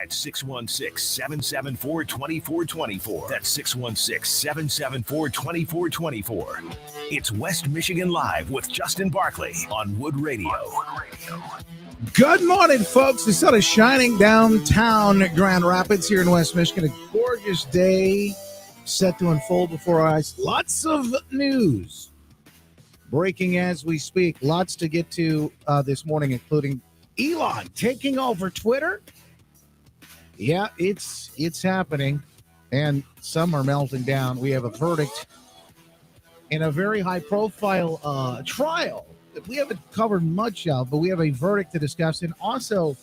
at 616-774-2424. That's 616-774-2424. It's West Michigan Live with Justin Barkley on Wood Radio. Good morning, folks. The sun is shining downtown Grand Rapids here in West Michigan. A gorgeous day set to unfold before our eyes. Lots of news breaking as we speak. Lots to get to this morning, including Elon taking over Twitter. Yeah, it's happening, and some are melting down. We have a verdict in a very high-profile trial that we haven't covered much of, but we have a verdict to discuss, and also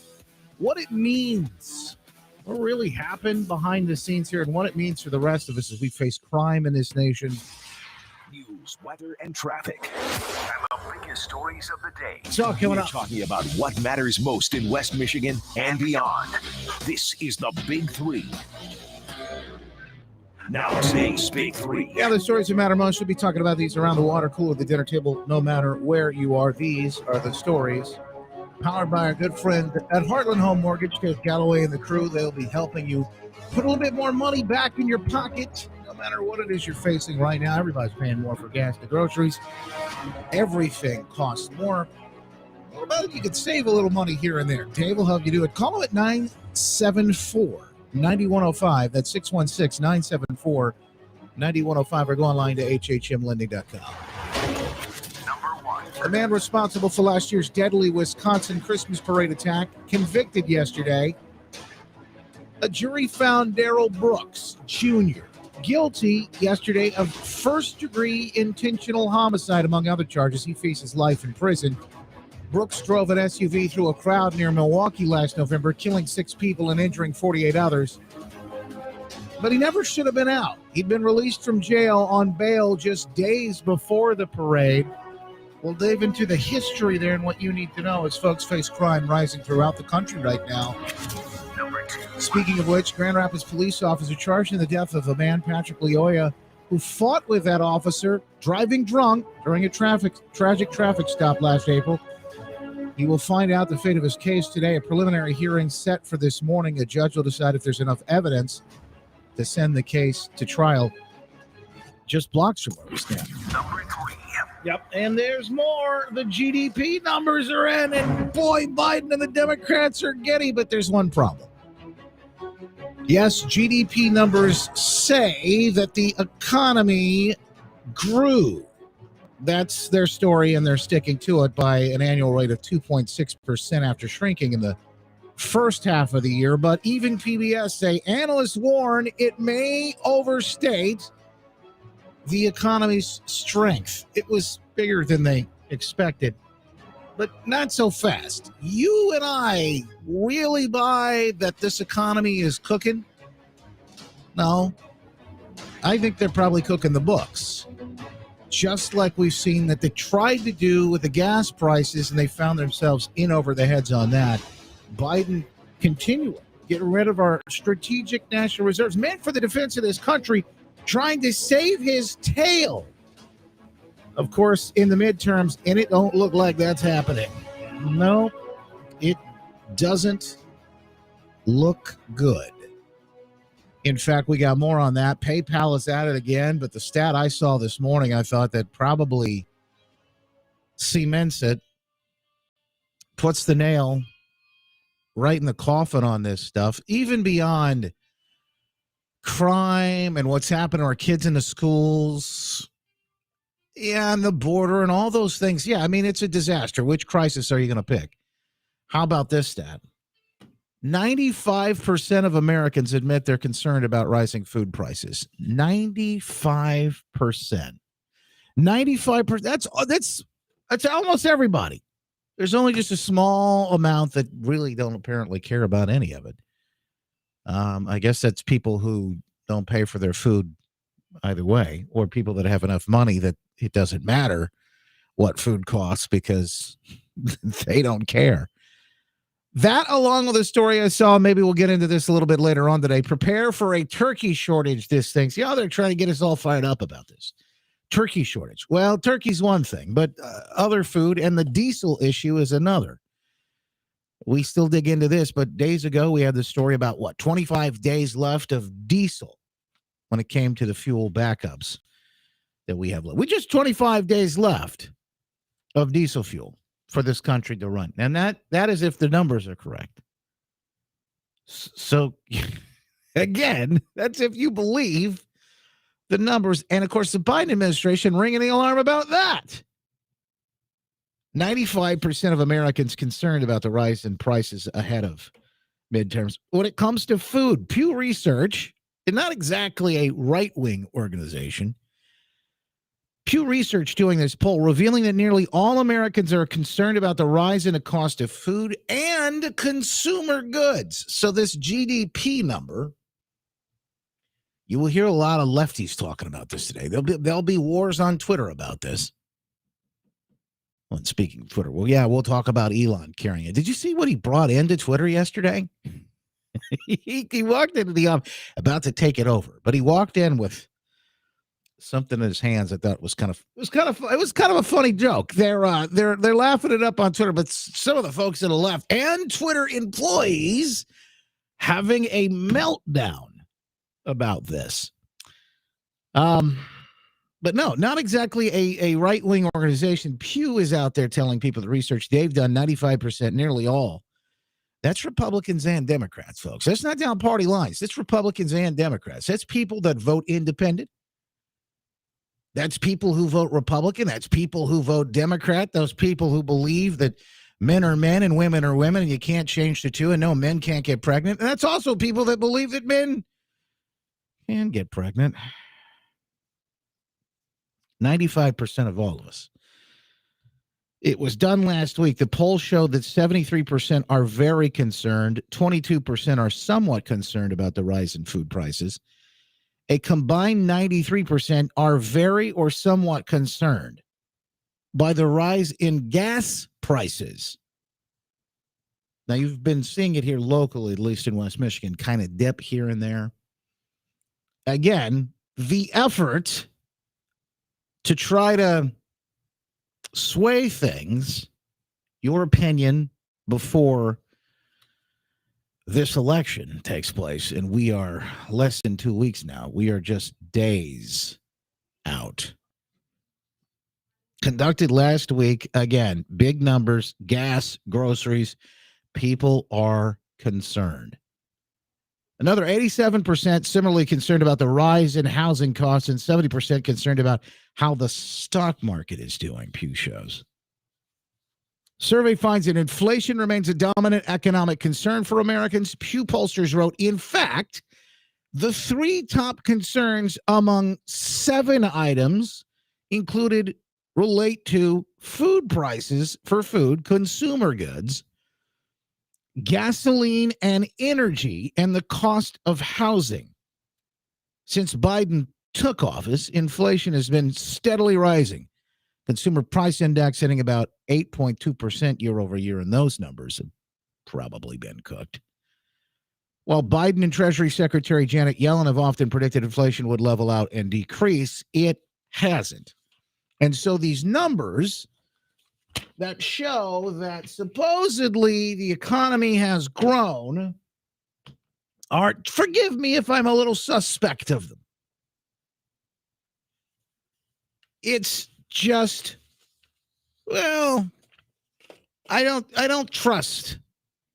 what it means, what really happened behind the scenes here, and what it means for the rest of us as we face crime in this nation. News, weather, and traffic. And the biggest stories of the day. So coming up, talking about what matters most in West Michigan and beyond. This is the Big Three. Now today's Big Three. Yeah, the stories that matter most. We'll be talking about these around the water cooler, the dinner table, no matter where you are. These are the stories powered by our good friend at Heartland Home Mortgage, Dave Galloway and the crew. They'll be helping you put a little bit more money back in your pocket, no matter what it is you're facing right now. Everybody's paying more for gas and groceries. Everything costs more. What about if you could save a little money here and there? Dave will help you do it. Call him at 974-9105. That's 616-974-9105, or go online to hhmlending.com. Number one. The man responsible for last year's deadly Wisconsin Christmas parade attack convicted yesterday. A jury found Darrell Brooks Jr. guilty yesterday of first-degree intentional homicide, among other charges. He faces life in prison. Brooks drove an SUV through a crowd near Milwaukee last November, killing 6 people and injuring 48 others. But he never should have been out. He'd been released from jail on bail just days before the parade. We'll dive into the history there and what you need to know as folks face crime rising throughout the country right now. Number two. Speaking of which, Grand Rapids police officer charged in the death of a man, Patrick Leoya, who fought with that officer driving drunk during a tragic traffic stop last April. He will find out the fate of his case today. A preliminary hearing set for this morning. A judge will decide if there's enough evidence to send the case to trial just blocks from where we stand. Number three. Yep, and there's more. The GDP numbers are in, and boy, Biden and the Democrats are giddy, but there's one problem. Yes, GDP numbers say that the economy grew. That's their story, and they're sticking to it by an annual rate of 2.6% after shrinking in the first half of the year. But even PBS say analysts warn it may overstate the economy's strength. It was bigger than they expected, but not so fast. You and I really buy that this economy is cooking? No. I think they're probably cooking the books. Just like we've seen that they tried to do with the gas prices, and they found themselves in over the heads on that. Biden continuing, getting rid of our strategic national reserves meant for the defense of this country, trying to save his tail. Of course, in the midterms, and it don't look like that's happening. No, it doesn't look good. In fact, we got more on that. PayPal is at it again, but the stat I saw this morning, I thought that probably cements it, puts the nail right in the coffin on this stuff, even beyond crime and what's happened to our kids in the schools, and the border and all those things. Yeah, I mean, it's a disaster. Which crisis are you going to pick? How about this stat? 95% of Americans admit they're concerned about rising food prices. 95%. 95%. That's almost everybody. There's only just a small amount that really don't apparently care about any of it. I guess that's people who don't pay for their food either way, or people that have enough money that it doesn't matter what food costs because they don't care. That, along with the story I saw, maybe we'll get into this a little bit later on today. Prepare for a turkey shortage this thing. See how they're trying to get us all fired up about this. Turkey shortage. Well, turkey's one thing, but other food and the diesel issue is another. We still dig into this, but days ago we had the story about 25 days left of diesel when it came to the fuel backups that we have left. We just 25 days left of diesel fuel for this country to run. And that is if the numbers are correct. So again, that's if you believe the numbers. And of course, the Biden administration ringing the alarm about that. 95% of Americans concerned about the rise in prices ahead of midterms. When it comes to food, Pew Research, and not exactly a right-wing organization, Pew Research doing this poll revealing that nearly all Americans are concerned about the rise in the cost of food and consumer goods. So this GDP number, you will hear a lot of lefties talking about this today. There'll be wars on Twitter about this. Well, speaking of Twitter, well, yeah, we'll talk about Elon carrying it. Did you see what he brought into Twitter yesterday? he walked into the office about to take it over, but he walked in with something in his hands. I thought it was kind of a funny joke. They're laughing it up on Twitter, but some of the folks to the left and Twitter employees having a meltdown about this. But no, not exactly a right-wing organization. Pew is out there telling people the research they've done, 95%, nearly all. That's Republicans and Democrats, folks. That's not down party lines. That's Republicans and Democrats. That's people that vote independent. That's people who vote Republican. That's people who vote Democrat. Those people who believe that men are men and women are women and you can't change the two and no, men can't get pregnant. And that's also people that believe that men can get pregnant. 95% of all of us. It was done last week. The poll showed that 73% are very concerned. 22% are somewhat concerned about the rise in food prices. A combined 93% are very or somewhat concerned by the rise in gas prices. Now, you've been seeing it here locally, at least in West Michigan, kind of dip here and there. Again, the effort to try to sway things, your opinion, before this election takes place, and we are less than 2 weeks now. We are just days out. Conducted last week, again, big numbers, gas, groceries. People are concerned. Another 87% similarly concerned about the rise in housing costs and 70% concerned about how the stock market is doing, Pew shows. Survey finds that inflation remains a dominant economic concern for Americans. Pew pollsters wrote, in fact, the three top concerns among 7 items relate to food prices for food, consumer goods, gasoline and energy, and the cost of housing. Since Biden took office, inflation has been steadily rising. Consumer price index hitting about 8.2% year over year, and those numbers have probably been cooked. While Biden and Treasury Secretary Janet Yellen have often predicted inflation would level out and decrease, it hasn't. And so these numbers that show that supposedly the economy has grown are, forgive me if I'm a little suspect of them. It's just, well, I don't trust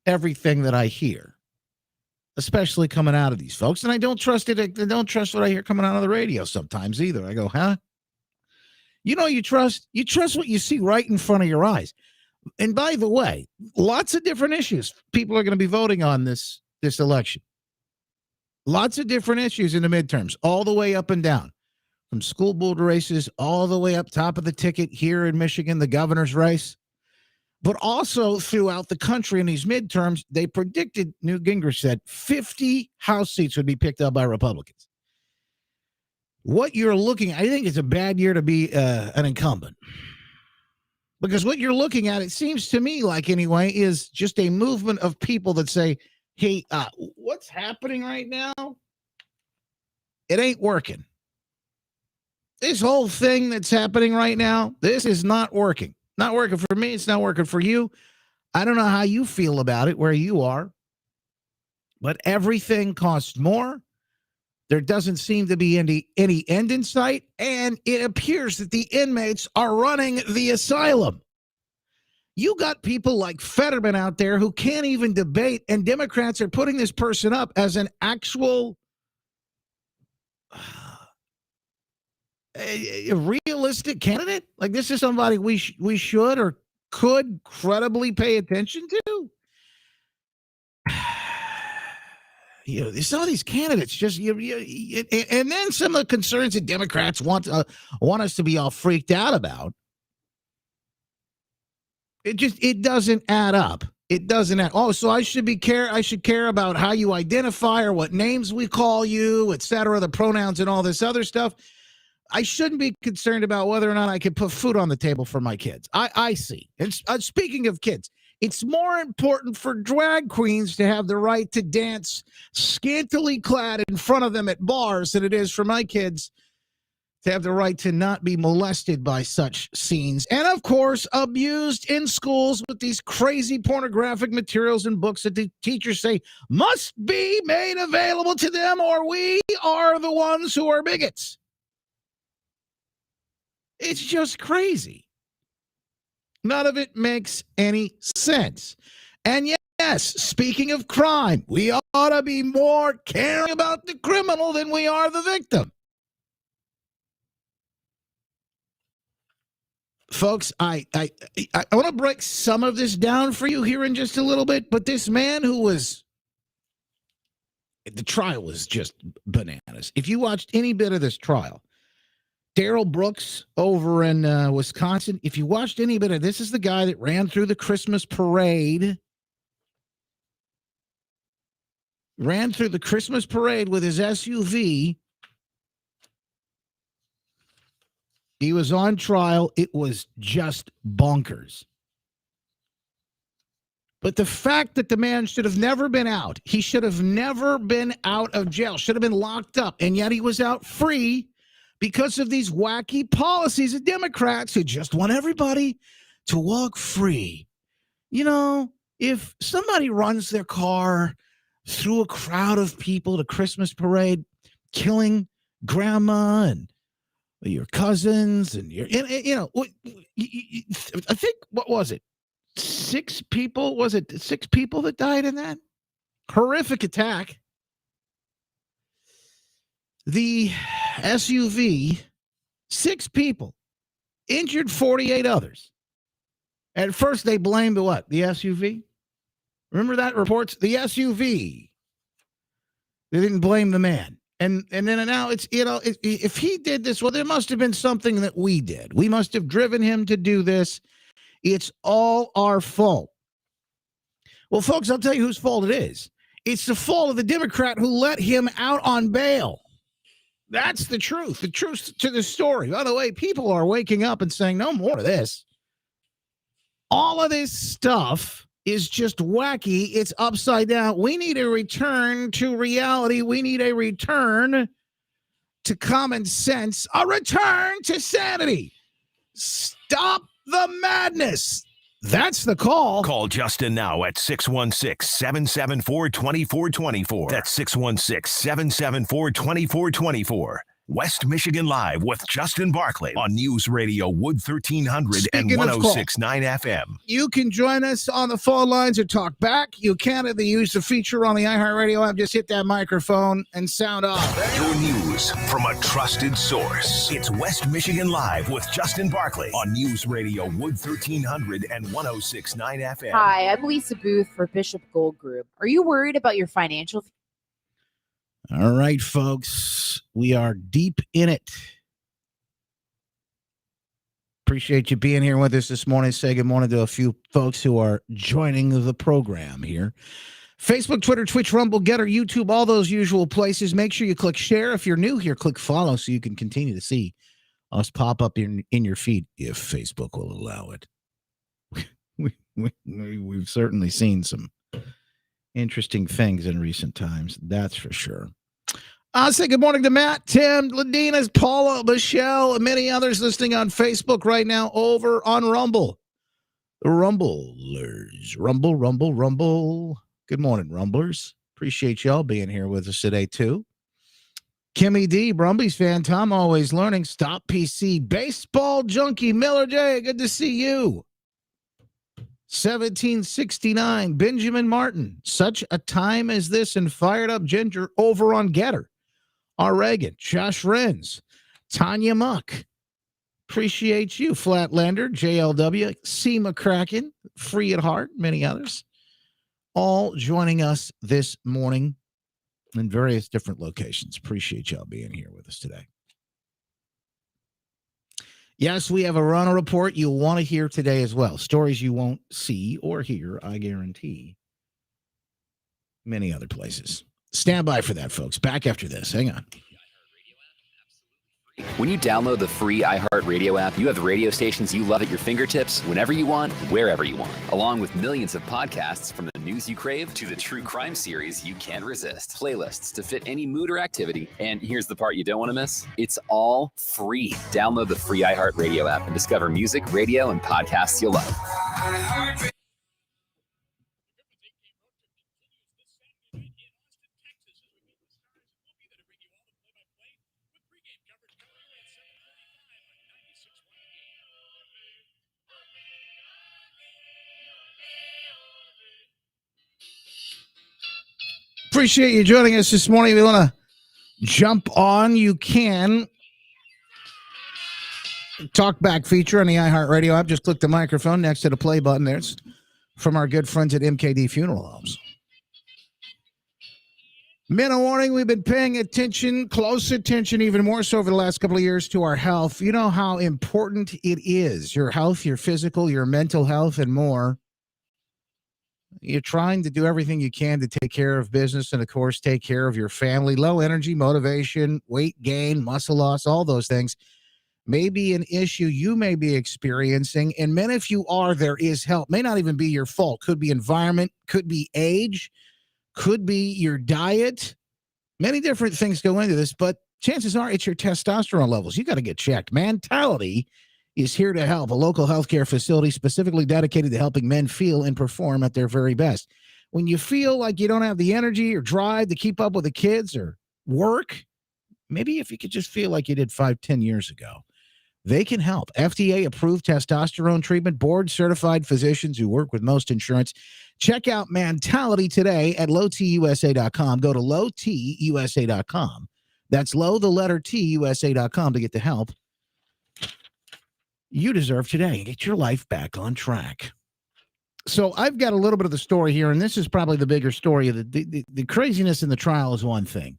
everything that I hear, especially coming out of these folks. And I don't trust it. I don't trust what I hear coming out of the radio sometimes either. I go, huh? You trust what you see right in front of your eyes. And by the way, lots of different issues people are going to be voting on this election. Lots of different issues in the midterms, all the way up and down, from school board races all the way up top of the ticket here in Michigan, the governor's race. But also throughout the country in these midterms, they predicted, Newt Gingrich said, 50 House seats would be picked up by Republicans. What you're looking at, I think it's a bad year to be an incumbent. Because what you're looking at, it seems to me like anyway, is just a movement of people that say, hey, what's happening right now? It ain't working. This whole thing that's happening right now, this is not working. Not working for me. It's not working for you. I don't know how you feel about it where you are, but everything costs more. There doesn't seem to be any end in sight, and it appears that the inmates are running the asylum. You got people like Fetterman out there who can't even debate, and Democrats are putting this person up as an actual a realistic candidate. Like, this is somebody we should or could credibly pay attention to. Some of these candidates just and then some of the concerns that Democrats want us to be all freaked out about. It doesn't add up. It doesn't add. Oh, so I should care about how you identify or what names we call you, et cetera, the pronouns and all this other stuff. I shouldn't be concerned about whether or not I can put food on the table for my kids. I see. And speaking of kids, it's more important for drag queens to have the right to dance scantily clad in front of them at bars than it is for my kids to have the right to not be molested by such scenes. And, of course, abused in schools with these crazy pornographic materials and books that the teachers say must be made available to them, or we are the ones who are bigots. It's just crazy. None of it makes any sense. And yes, speaking of crime, we ought to be more caring about the criminal than we are the victim. Folks, I want to break some of this down for you here in just a little bit, but this man the trial was just bananas. If you watched any bit of this trial, Darrell Brooks over in Wisconsin, if you watched any bit of this, is the guy that ran through the Christmas parade. Ran through the Christmas parade with his SUV. He was on trial. It was just bonkers. But the fact that the man should have never been out, he should have never been out of jail, should have been locked up, and yet he was out free because of these wacky policies of Democrats who just want everybody to walk free. You know, if somebody runs their car through a crowd of people at a Christmas parade, killing grandma and your cousins and I think, what was it? 6 people? Was it 6 people that died in that horrific attack? The SUV, 6 people, injured 48 others. At first, they blamed what? The SUV? Remember that reports? The SUV. They didn't blame the man. And then now it's, if he did this, well, there must have been something that we did. We must have driven him to do this. It's all our fault. Well, folks, I'll tell you whose fault it is. It's the fault of the Democrat who let him out on bail. That's the truth to the story. By the way, people are waking up and saying, no more of this. All of this stuff is just wacky. It's upside down. We need a return to reality. We need a return to common sense, a return to sanity. Stop the madness. That's the call. Call Justin now at 616-774-2424. That's 616-774-2424. West Michigan Live with Justin Barclay on News Radio Wood 1300 and 106.9 FM. You can join us on the phone lines or talk back. You can either use the feature on the iHeartRadio app. Just hit that microphone and sound off. Your news from a trusted source. It's West Michigan Live with Justin Barclay on News Radio Wood 1300 and 106.9 FM. Hi, I'm Lisa Booth for Bishop Gold Group. Are you worried about your financial? All right, folks, we are deep in it. Appreciate you being here with us this morning. Say good morning to a few folks who are joining the program here. Facebook, Twitter, Twitch, Rumble, Getter, YouTube, all those usual places. Make sure you click share. If you're new here, click follow so you can continue to see us pop up in your feed if Facebook will allow it. We've certainly seen some interesting things in recent times, that's for sure. I'll say good morning to Matt, Tim, Ladinas, Paula, Michelle, and many others listening on Facebook right now over on Rumble. Rumblers. Rumble, rumble, rumble. Good morning, Rumblers. Appreciate y'all being here with us today, too. Kimmy D, Brumbies fan. Tom, always learning. Stop PC. Baseball junkie. Miller J, good to see you. 1769, Benjamin Martin. Such a time as this and fired up ginger over on Getter. R. Reagan, Josh Renz, Tanya Muck. Appreciate you, Flatlander, JLW, C. McCracken, Free at Heart, many others. All joining us this morning in various different locations. Appreciate y'all being here with us today. Yes, we have a runner report you'll want to hear today as well. Stories you won't see or hear, I guarantee. Many other places. Stand by for that, folks. Back after this. Hang on. When you download the free iHeartRadio app, you have the radio stations you love at your fingertips whenever you want, wherever you want, along with millions of podcasts from the news you crave to the true crime series you can't resist, playlists to fit any mood or activity. And here's the part you don't want to miss. It's all free. Download the free iHeartRadio app and discover music, radio, and podcasts you'll love. Appreciate you joining us this morning. If you want to jump on, you can. Talkback feature on the iHeartRadio app. Just click the microphone next to the play button. There's from our good friends at MKD Funeral Homes. Minute warning, we've been paying attention, close attention, even more so over the last couple of years to our health. You know how important it is, your health, your physical, your mental health, and more. You're trying to do everything you can to take care of business and, of course, take care of your family. Low energy, motivation, weight gain, muscle loss, all those things may be an issue you may be experiencing. And men, if you are, there is help. May not even be your fault. Could be environment, could be age, could be your diet. Many different things go into this, but chances are it's your testosterone levels. You got to get checked. Mentality is here to help. A local healthcare facility specifically dedicated to helping men feel and perform at their very best. When you feel like you don't have the energy or drive to keep up with the kids or work, maybe if you could just feel like you did 5-10 years ago, they can help. FDA-approved testosterone treatment, board-certified physicians who work with most insurance. Check out Mentality today at lowtusa.com. Go to lowtusa.com. That's low, the letter T, USA.com to get the help you deserve today and get your life back on track. So I've got a little bit of the story here, and this is probably the bigger story. The craziness in the trial is one thing.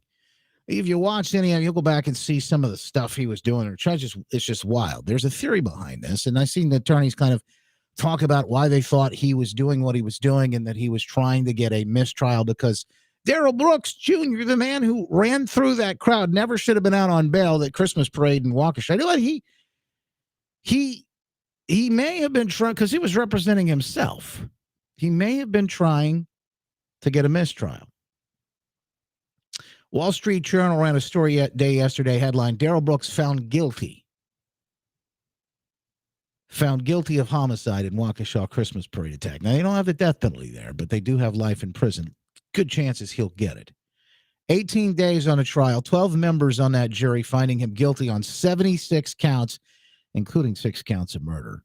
If you watched any of it, you'll go back and see some of the stuff he was doing. It's just wild. There's a theory behind this, and I've seen the attorneys kind of talk about why they thought he was doing what he was doing and that he was trying to get a mistrial because Darrell Brooks Jr., the man who ran through that crowd, never should have been out on bail at Christmas parade in Waukesha. You know what? He may have been trying, because he was representing himself. He may have been trying to get a mistrial. Wall Street Journal ran a story yesterday, headline, Darrell Brooks found guilty. Found guilty of homicide in Waukesha Christmas parade attack. Now, they don't have the death penalty there, but they do have life in prison. Good chances he'll get it. 18 days on a trial, 12 members on that jury finding him guilty on 76 counts, including 6 counts of murder.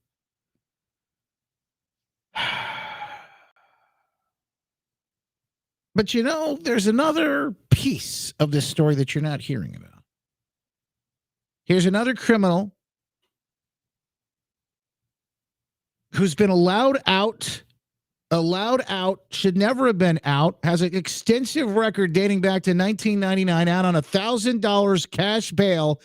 But, you know, there's another piece of this story that you're not hearing about. Here's another criminal who's been allowed out, should never have been out, has an extensive record dating back to 1999, out on $1,000 cash bail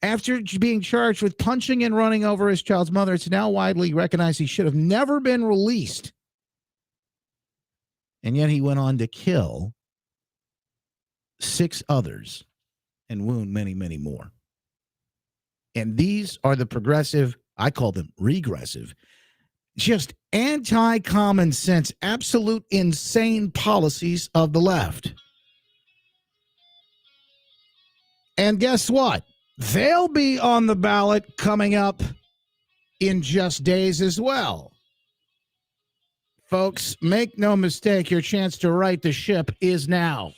after being charged with punching and running over his child's mother. It's now widely recognized he should have never been released. And yet he went on to kill 6 others and wound many, many more. And these are the progressive, I call them regressive, just anti-common sense, absolute insane policies of the left. And guess what? They'll be on the ballot coming up in just days as well. Folks, make no mistake, your chance to right the ship is now.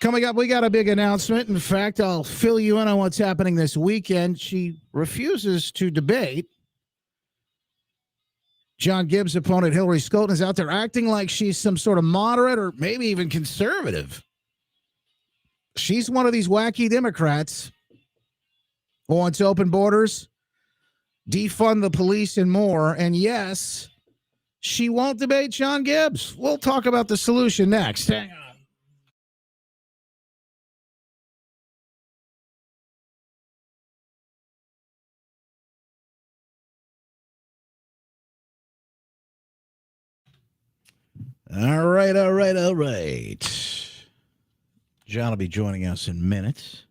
Coming up, we got a big announcement. In fact, I'll fill you in on what's happening this weekend. She refuses to debate. John Gibbs' opponent, Hillary Scholten, is out there acting like she's some sort of moderate or maybe even conservative. She's one of these wacky Democrats who wants open borders, defund the police, and more. And yes, she won't debate John Gibbs. We'll talk about the solution next. Hang on. All right. John will be joining us in minutes.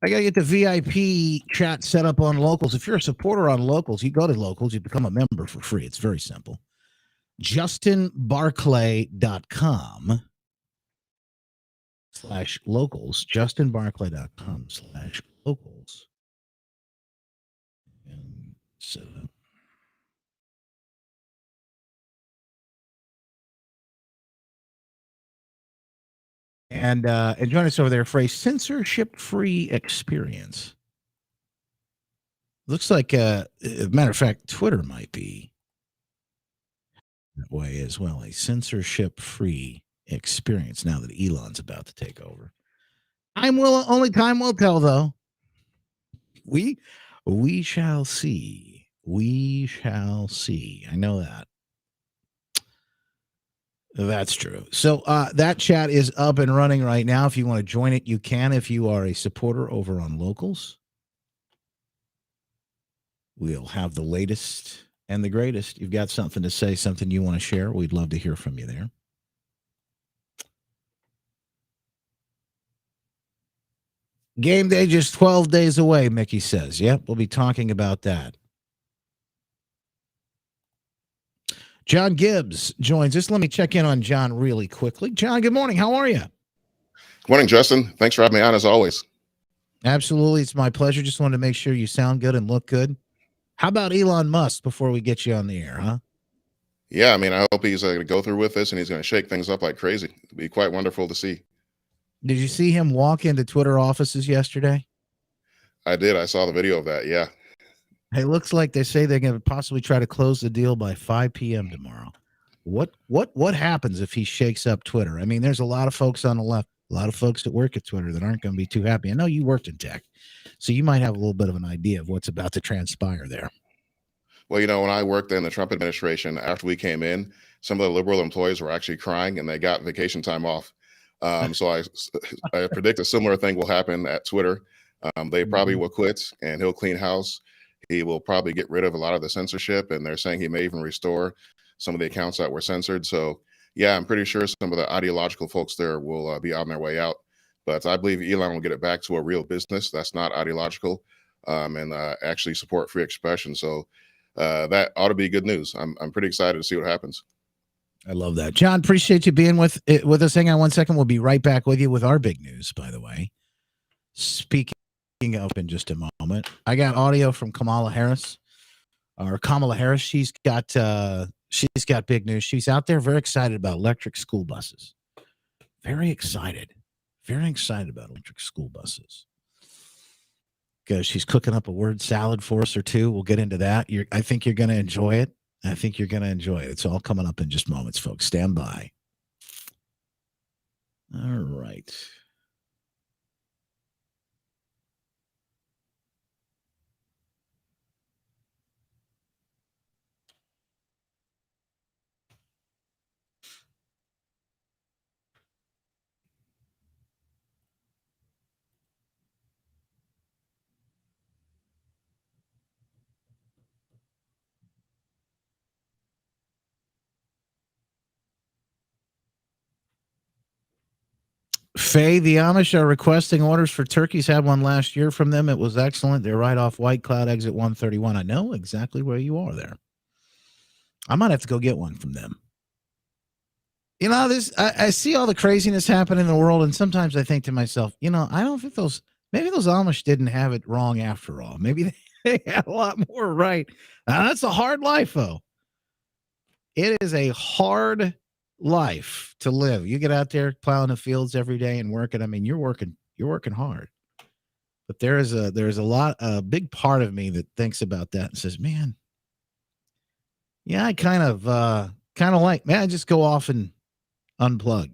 I got to get the VIP chat set up on Locals. If you're a supporter on Locals, you go to Locals, you become a member for free. It's very simple. JustinBarclay.com/locals. JustinBarclay.com/locals. And set it up. And join us over there for a censorship-free experience. Looks like, as a matter of fact, Twitter might be that way as well. A censorship-free experience now that Elon's about to take over. Only time will tell, though. We shall see. We shall see. I know that. That's true. So that chat is up and running right now. If you want to join it, you can. If you are a supporter over on Locals, we'll have the latest and the greatest. You've got something to say, something you want to share, we'd love to hear from you there. Game day just 12 days away, Mickey says. Yep, we'll be talking about that. John Gibbs joins us. Let me check in on John really quickly. John, good morning. How are you? Good morning, Justin. Thanks for having me on as always. Absolutely. It's my pleasure. Just wanted to make sure you sound good and look good. How about Elon Musk before we get you on the air, huh? Yeah, I mean, I hope he's going to go through with this and he's going to shake things up like crazy. It'll be quite wonderful to see. Did you see him walk into Twitter offices yesterday? I did. I saw the video of that. Yeah. It looks like they say they're going to possibly try to close the deal by 5 p.m. tomorrow. What happens if he shakes up Twitter? I mean, there's a lot of folks on the left, a lot of folks that work at Twitter that aren't going to be too happy. I know you worked in tech, so you might have a little bit of an idea of what's about to transpire there. Well, you know, when I worked in the Trump administration, after we came in, some of the liberal employees were actually crying and they got vacation time off. So I predict a similar thing will happen at Twitter. They probably will quit and he'll clean house. He will probably get rid of a lot of the censorship, and they're saying he may even restore some of the accounts that were censored. So, yeah, I'm pretty sure some of the ideological folks there will be on their way out. But I believe Elon will get it back to a real business that's not ideological and actually support free expression. So that ought to be good news. I'm pretty excited to see what happens. I love that. John, appreciate you being with us. Hang on one second. We'll be right back with you with our big news, by the way. Speaking up in just a moment. I got audio from Kamala Harris. She's got big news. She's out there very excited about electric school buses. Very excited about electric school buses. Because she's cooking up a word salad for us or two. We'll get into that. I think you're going to enjoy it. It's all coming up in just moments, folks. Stand by. All right. Faye, the Amish are requesting orders for turkeys. Had one last year from them. It was excellent. They're right off White Cloud, exit 131. I know exactly where you are there. I might have to go get one from them. You know, I see all the craziness happening in the world, and sometimes I think to myself, I don't think maybe those Amish didn't have it wrong after all. Maybe they had a lot more right. That's a hard life, though. It is a hard life to live. You get out there plowing the fields every day and working. I mean, you're working hard. But there's a big part of me that thinks about that and says, man, yeah, I kind of like, man, I just go off and unplug.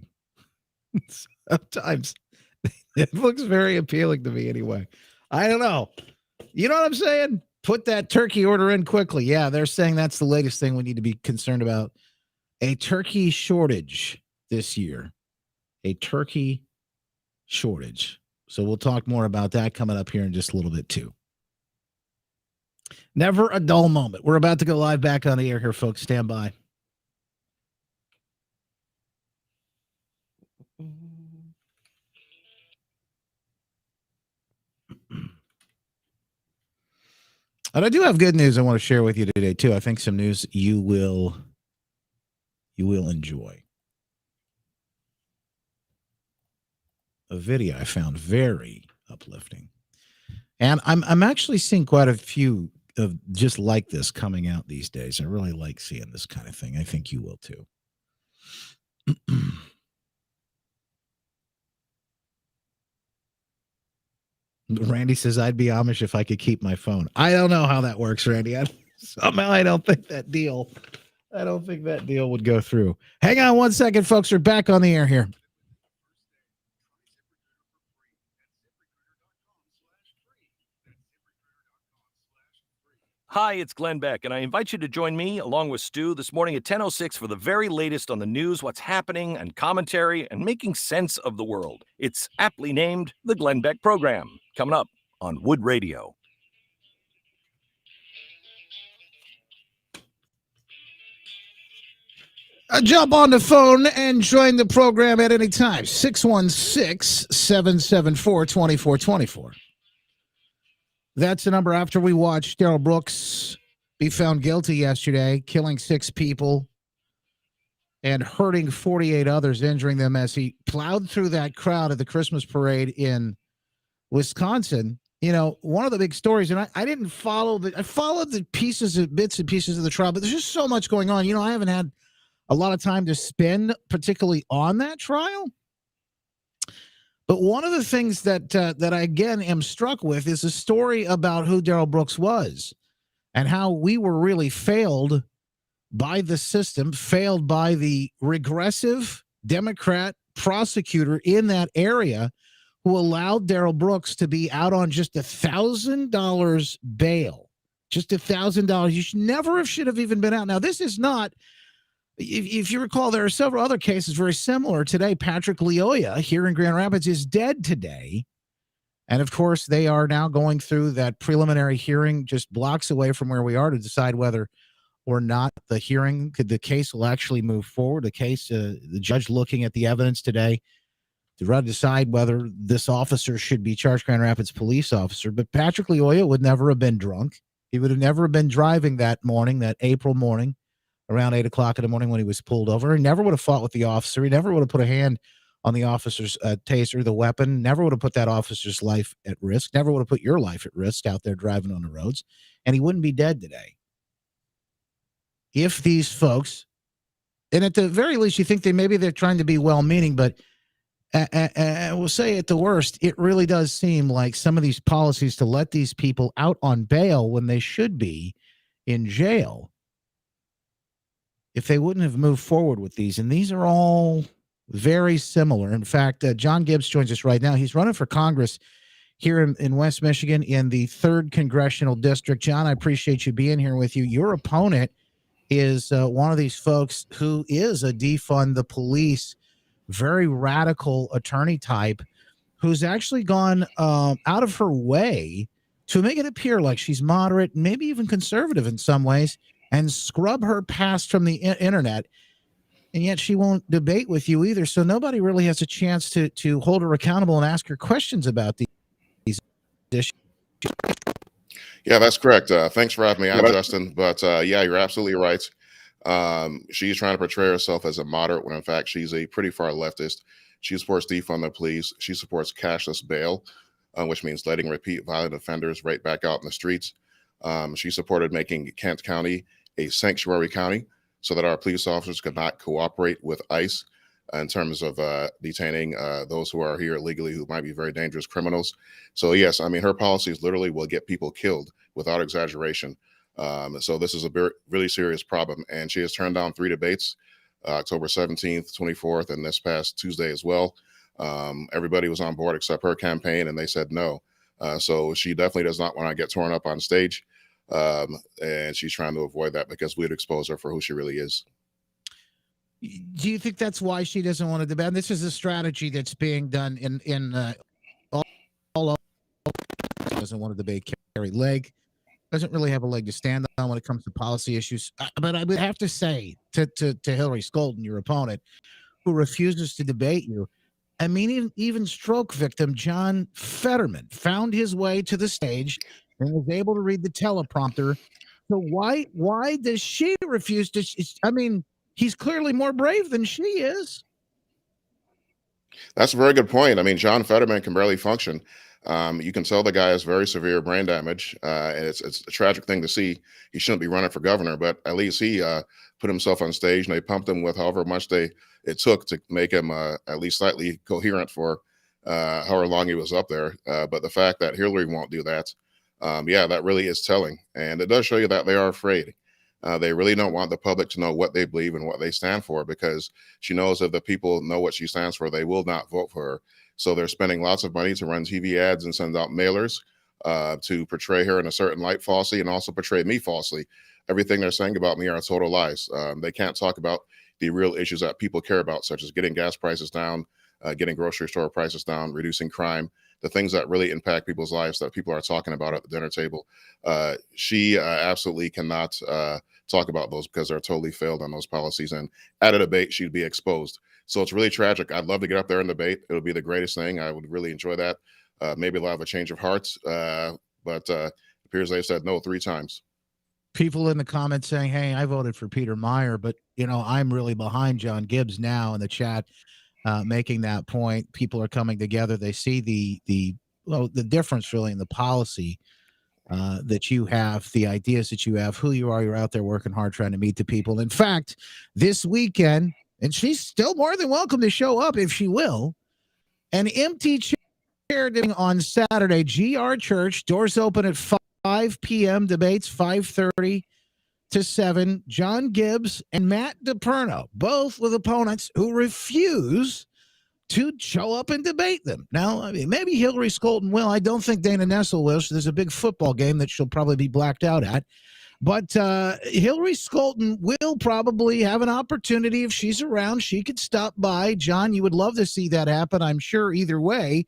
Sometimes it looks very appealing to me anyway. I don't know. You know what I'm saying? Put that turkey order in quickly. Yeah, they're saying that's the latest thing we need to be concerned about. A turkey shortage this year. A turkey shortage. So we'll talk more about that coming up here in just a little bit too. Never a dull moment. We're about to go live back on the air here, folks. Stand by. And I do have good news I want to share with you today too. I think some news you will enjoy. A video I found very uplifting. And I'm actually seeing quite a few of just like this coming out these days. I really like seeing this kind of thing. I think you will too. Randy says, I'd be Amish if I could keep my phone. I don't know how that works, Randy. Somehow I don't think that deal would go through. Hang on one second, folks. We're back on the air here. Hi, it's Glenn Beck, and I invite you to join me, along with Stu, this morning at 10:06 for the very latest on the news, what's happening, and commentary, and making sense of the world. It's aptly named the Glenn Beck Program, coming up on Wood Radio. Jump on the phone and join the program at any time. 616-774-2424. That's the number after we watched Darrell Brooks be found guilty yesterday, killing 6 people and hurting 48 others, injuring them as he plowed through that crowd at the Christmas parade in Wisconsin. You know, one of the big stories, and I didn't follow I followed the bits and pieces of the trial, but there's just so much going on. You know, I haven't had a lot of time to spend particularly on that trial. But one of the things that I, again, am struck with is a story about who Darrell Brooks was and how we were really failed by the system, failed by the regressive Democrat prosecutor in that area who allowed Darrell Brooks to be out on just $1,000 bail. Just $1,000. You should have even been out. Now, this is not... If you recall, there are several other cases very similar today. Patrick Leoya here in Grand Rapids is dead today. And, of course, they are now going through that preliminary hearing just blocks away from where we are to decide whether or not the case will actually move forward. The judge looking at the evidence today to decide whether this officer should be charged, Grand Rapids police officer. But Patrick Leoya would never have been drunk. He would have never been driving that morning, that April morning, around 8 o'clock in the morning when he was pulled over. He never would have fought with the officer. He never would have put a hand on the officer's taser, the weapon, never would have put that officer's life at risk, never would have put your life at risk out there driving on the roads, and he wouldn't be dead today. If these folks, and at the very least, you think they're trying to be well-meaning, but we'll say at the worst, it really does seem like some of these policies to let these people out on bail when they should be in jail, if they wouldn't have moved forward with these. And these are all very similar. In fact, John Gibbs joins us right now. He's running for Congress here in West Michigan in the 3rd Congressional District. John, I appreciate you being here with you. Your opponent is one of these folks who is a defund the police, very radical attorney type, who's actually gone out of her way to make it appear like she's moderate, maybe even conservative in some ways, and scrub her past from the internet, and yet she won't debate with you either. So nobody really has a chance to hold her accountable and ask her questions about these issues. Yeah, that's correct. Thanks for having me on, Justin. But yeah, you're absolutely right. She's trying to portray herself as a moderate when in fact she's a pretty far leftist. She supports defund the police. She supports cashless bail, which means letting repeat violent offenders right back out in the streets. She supported making Kent County a sanctuary county so that our police officers could not cooperate with ICE in terms of detaining those who are here illegally who might be very dangerous criminals. So yes, I mean, her policies literally will get people killed without exaggeration. So this is a really serious problem, and she has turned down 3 debates, October 17th, 24th, and this past Tuesday as well. Everybody was on board except her campaign, and they said no. So she definitely does not want to get torn up on stage, and she's trying to avoid that because we'd expose her for who she really is. Do you think that's why she doesn't want to debate? This is a strategy that's being done in all over. She doesn't want to debate Carrie Lake. Doesn't really have a leg to stand on when it comes to policy issues. But I would have to say to Hillary Skolten, your opponent, who refuses to debate you, I mean, even stroke victim John Fetterman found his way to the stage and was able to read the teleprompter. So why does she refuse to? I mean, he's clearly more brave than she is. That's a very good point. I mean, John Fetterman can barely function. You can tell the guy has very severe brain damage, and it's a tragic thing to see. He shouldn't be running for governor, but at least he put himself on stage, and they pumped him with however much it took to make him at least slightly coherent for however long he was up there. But the fact that Hillary won't do that, yeah, that really is telling, and it does show you that they are afraid. They really don't want the public to know what they believe and what they stand for, because she knows if the people know what she stands for, they will not vote for her. So they're spending lots of money to run TV ads and send out mailers to portray her in a certain light falsely, and also portray me falsely. Everything they're saying about me are total lies. They can't talk about the real issues that people care about, such as getting gas prices down, getting grocery store prices down, reducing crime, the things that really impact people's lives that people are talking about at the dinner table. She absolutely cannot talk about those because they're totally failed on those policies. And at a debate, she'd be exposed. So it's really tragic. I'd love to get up there and debate. It would be the greatest thing. I would really enjoy that. Maybe they'll have a change of hearts, but it appears they said no 3 times. People in the comments saying, hey, I voted for Peter Meyer, but, you know, I'm really behind John Gibbs now in the chat, making that point. People are coming together. They see the difference really in the policy that you have, the ideas that you have, who you are. You're out there working hard trying to meet the people. In fact, this weekend, and she's still more than welcome to show up if she will, an empty chair on Saturday, GR Church, doors open at 5 p.m., debates 5:30 to 7. John Gibbs and Matt DePerno, both with opponents who refuse to show up and debate them. Now, I mean, maybe Hillary Skolten will. I don't think Dana Nessel will. So there's a big football game that she'll probably be blacked out at. But Hillary Skolten will probably have an opportunity. If she's around, she could stop by. John, you would love to see that happen, I'm sure, either way.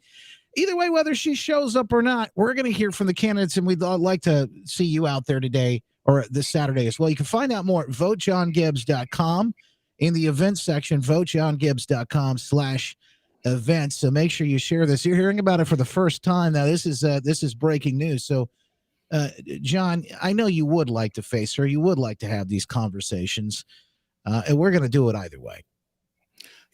Either way, whether she shows up or not, we're going to hear from the candidates, and we'd like to see you out there today or this Saturday as well. You can find out more at votejohngibbs.com in the events section, votejohngibbs.com/events. So make sure you share this. You're hearing about it for the first time. Now, this is breaking news. So, John, I know you would like to face her. You would like to have these conversations, and we're going to do it either way.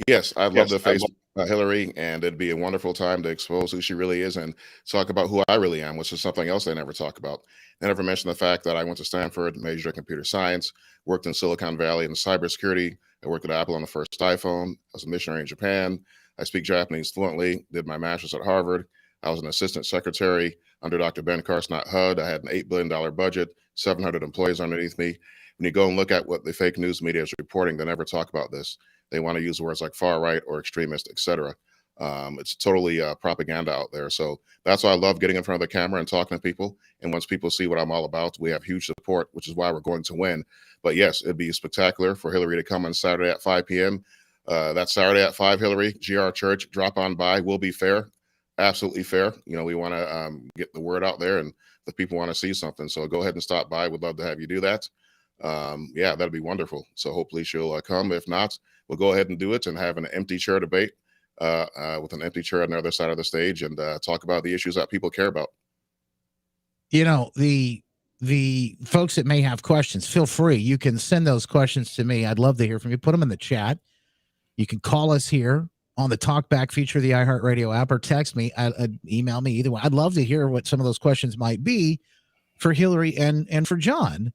Yes, I'd love to face Hillary, and it'd be a wonderful time to expose who she really is and talk about who I really am, which is something else they never talk about. They never mention the fact that I went to Stanford, majored in computer science, worked in Silicon Valley in cybersecurity. I worked at Apple on the first iPhone. I was a missionary in Japan. I speak Japanese fluently, did my master's at Harvard. I was an assistant secretary under Dr. Ben Carson at HUD. I had an $8 billion budget, 700 employees underneath me. When you go and look at what the fake news media is reporting, they never talk about this. They want to use words like far right or extremist, etc. It's totally propaganda out there. So that's why I love getting in front of the camera and talking to people. And once people see what I'm all about, we have huge support, which is why we're going to win. But yes, it'd be spectacular for Hillary to come on Saturday at 5 p.m. That's Saturday at 5, Hillary, GR Church, drop on by. We'll be fair, absolutely fair. You know, we want to get the word out there, and the people want to see something. So go ahead and stop by. We'd love to have you do that. Yeah, that'd be wonderful. So hopefully she'll come. If not, we'll go ahead and do it and have an empty chair debate with an empty chair on the other side of the stage and talk about the issues that people care about. You know, the folks that may have questions, feel free. You can send those questions to me. I'd love to hear from you. Put them in the chat. You can call us here on the Talkback feature of the iHeartRadio app, or text me, email me, either way. I'd love to hear what some of those questions might be for Hillary and for John,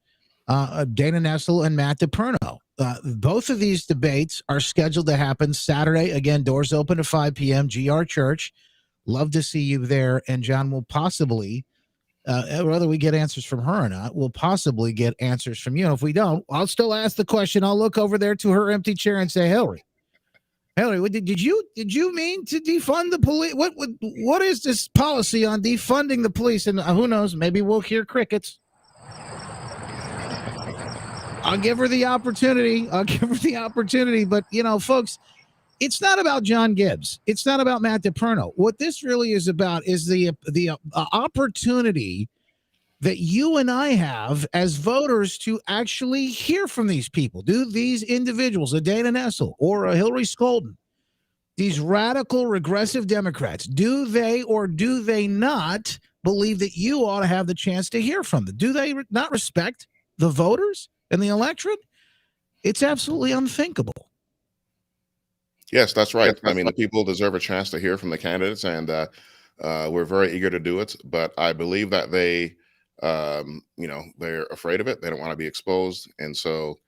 Dana Nessel and Matt DePerno. Both of these debates are scheduled to happen Saturday. Again, doors open at 5 p.m. GR Church. Love to see you there. And John will possibly, whether we get answers from her or not, we'll possibly get answers from you. And if we don't, I'll still ask the question. I'll look over there to her empty chair and say, Hillary, did you mean to defund the police? What is this policy on defunding the police? And who knows? Maybe we'll hear crickets. I'll give her the opportunity. But, folks, it's not about John Gibbs. It's not about Matt DePerno. What this really is about is the opportunity that you and I have as voters to actually hear from these people. Do these individuals, a Dana Nessel or a Hillary Skolden, these radical, regressive Democrats, do they or do they not believe that you ought to have the chance to hear from them? Do they not respect the voters and the electorate? It's absolutely unthinkable. Yes, that's right. I mean, the people deserve a chance to hear from the candidates, and we're very eager to do it. But I believe that they're afraid of it. They don't want to be exposed. And so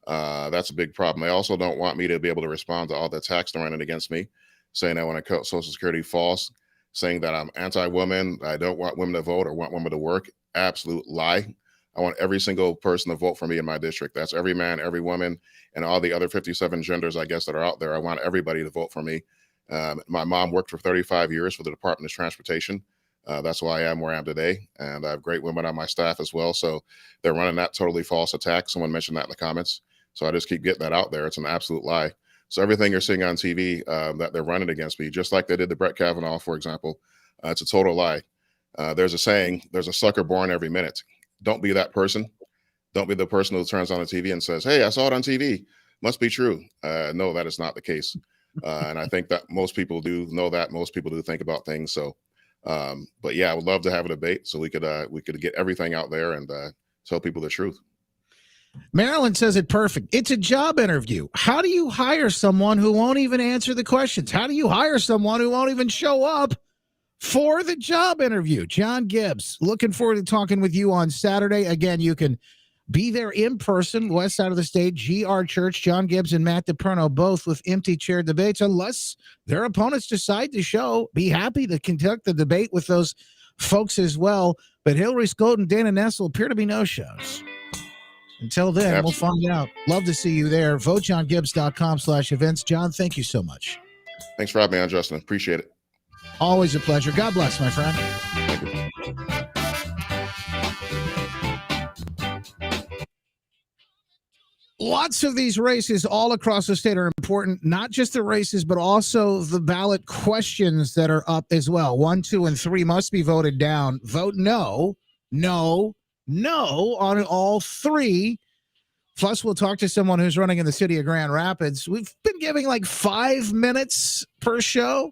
that's a big problem. They also don't want me to be able to respond to all the attacks they're running against me, saying I want to cut Social Security, false, saying that I'm anti-women, I don't want women to vote or want women to work. Absolute lie. I want every single person to vote for me in my district. That's every man, every woman, and all the other 57 genders, I guess, that are out there. I want everybody to vote for me. My mom worked for 35 years for the Department of Transportation. That's why I am where I am today. And I have great women on my staff as well. So they're running that totally false attack. Someone mentioned that in the comments. So I just keep getting that out there. It's an absolute lie. So everything you're seeing on TV that they're running against me, just like they did to Brett Kavanaugh, for example, it's a total lie. There's a saying, there's a sucker born every minute. Don't be that person. Don't be the person who turns on the TV and says, hey, I saw it on TV. Must be true. No, that is not the case. And I think that most people do know that. Most people do think about things. So, but yeah, I would love to have a debate so we could get everything out there and tell people the truth. Marilyn says it perfect. It's a job interview. How do you hire someone who won't even answer the questions? How do you hire someone who won't even show up for the job interview? John Gibbs, looking forward to talking with you on Saturday. Again, you can be there in person, west side of the state, GR Church. John Gibbs and Matt DePerno, both with empty chair debates, unless their opponents decide to show. Be happy to conduct the debate with those folks as well. But Hillary Skolden and Dana Nessel appear to be no-shows. Until then, We'll find out. Love to see you there. VoteJohnGibbs.com/events. John, thank you so much. Thanks for having me on, Justin. Appreciate it. Always a pleasure. God bless, my friend. Thank you. Lots of these races all across the state are important, not just the races, but also the ballot questions that are up as well. 1, 2, and 3 must be voted down. Vote no, no, no on all 3. Plus, we'll talk to someone who's running in the city of Grand Rapids. We've been giving like 5 minutes per show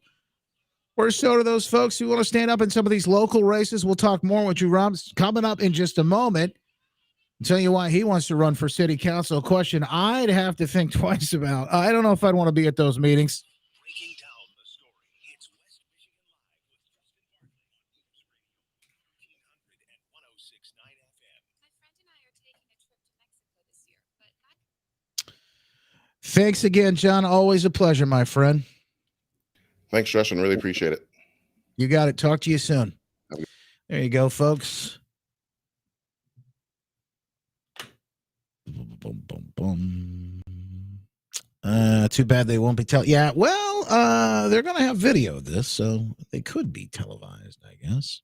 or so to those folks who want to stand up in some of these local races. We'll talk more with you, Rob, coming up in just a moment. I'll tell you why he wants to run for city council. A question I'd have to think twice about. I don't know if I'd want to be at those meetings. Breaking down the story. It's West Michigan Live with Justin Barkley on News Radio 1300 and 106.9 FM. My friend and I are taking a trip to Mexico this year, but Thanks again, John. Always a pleasure, my friend. Thanks, Justin. Really appreciate it. You got it. Talk to you soon. There you go, folks. Boom, boom, boom. Too bad they won't be Yeah, well, they're going to have video of this, so they could be televised, I guess.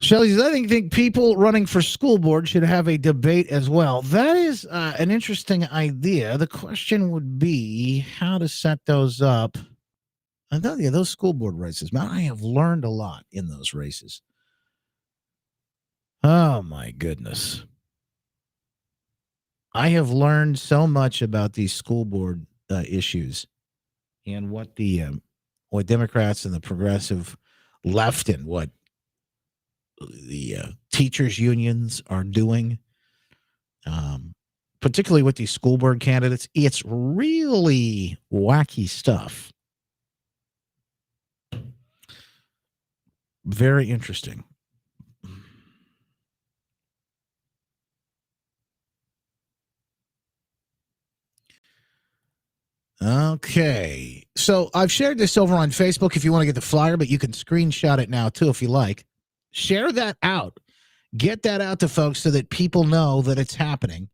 Shelley says, I think people running for school board should have a debate as well. That is an interesting idea. The question would be how to set those up. I tell you, those school board races, man, I have learned a lot in those races. Oh, my goodness. I have learned so much about these school board issues and what Democrats and the progressive left and what the teachers unions are doing, particularly with these school board candidates. It's really wacky stuff. Very interesting. Okay. So I've shared this over on Facebook if you want to get the flyer, but you can screenshot it now too if you like. Share that out. Get that out to folks so that people know that it's happening.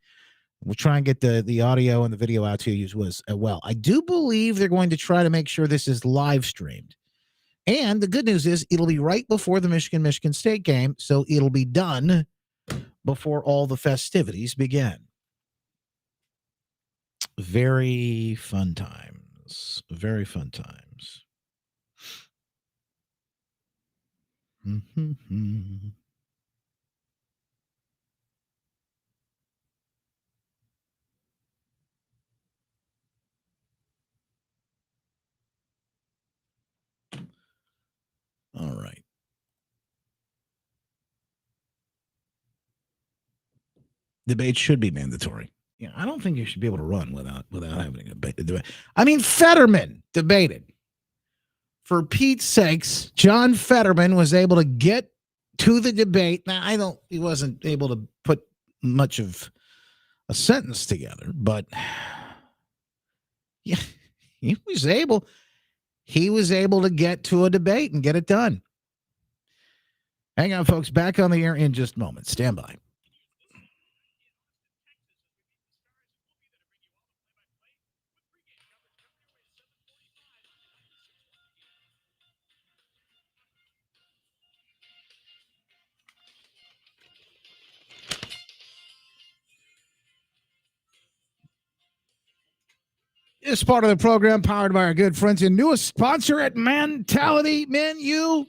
We'll try and get the audio and the video out to you as well. I do believe they're going to try to make sure this is live streamed. And the good news is it'll be right before the Michigan State game, so it'll be done before all the festivities begin. Very fun times. Very fun times. All right. Debate should be mandatory. Yeah, I don't think you should be able to run without having a debate. I mean, Fetterman debated. For Pete's sakes, John Fetterman was able to get to the debate. Now, he wasn't able to put much of a sentence together, but yeah, he was able to get to a debate and get it done. Hang on, folks. Back on the air in just a moment. Stand by. This part of the program powered by our good friends and newest sponsor at Mentality. Men, you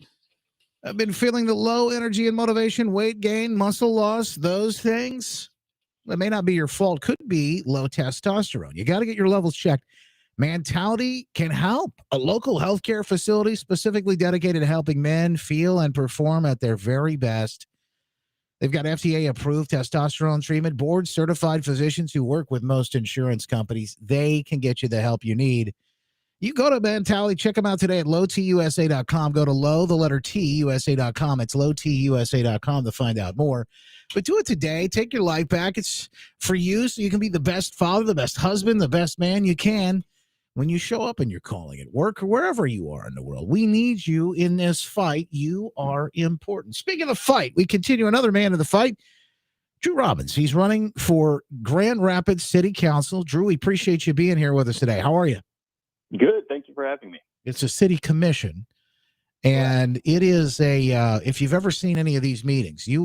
have been feeling the low energy and motivation, weight gain, muscle loss, those things. That may not be your fault. Could be low testosterone. You got to get your levels checked. Mentality can help. A local healthcare facility specifically dedicated to helping men feel and perform at their very best. They've got FDA-approved testosterone treatment, board-certified physicians who work with most insurance companies. They can get you the help you need. You go to Mentality. Check them out today at lowtusa.com. Go to low, the letter T, USA.com. It's lowtusa.com to find out more. But do it today. Take your life back. It's for you so you can be the best father, the best husband, the best man you can when you show up in your calling at work or wherever you are in the world. We need you in this fight. You are important. Speaking of the fight, we continue another man in the fight, Drew Robbins. He's running for Grand Rapids City Council. Drew, we appreciate you being here with us today. How are you? Good. Thank you for having me. It's a city commission, and it is if you've ever seen any of these meetings, you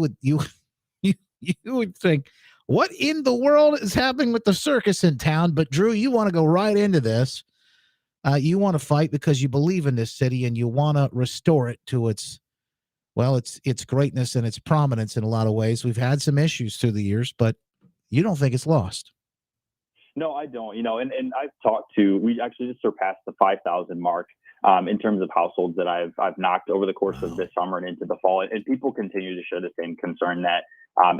would think, what in the world is happening with the circus in town? But Drew, you want to go right into this. You want to fight because you believe in this city and you want to restore it to its greatness and its prominence in a lot of ways. We've had some issues through the years, but you don't think it's lost. No, I don't. And I've talked to. We actually just surpassed the 5,000 mark in terms of households that I've knocked over the course of this summer and into the fall. And people continue to show the same concern that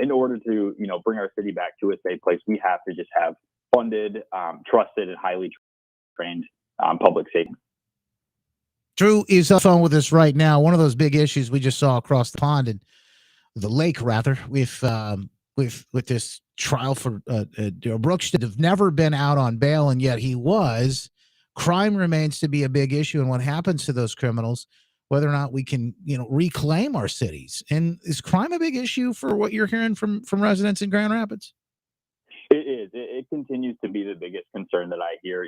in order to bring our city back to a safe place, we have to just have funded, trusted, and highly trained public safety. Drew is on the phone with us right now. One of those big issues we just saw across the pond and the lake, rather, with this trial for Brooks that have never been out on bail, and yet he was. Crime remains to be a big issue, and what happens to those criminals, whether or not we can, reclaim our cities. And is crime a big issue for what you're hearing from residents in Grand Rapids? It is. It continues to be the biggest concern that I hear.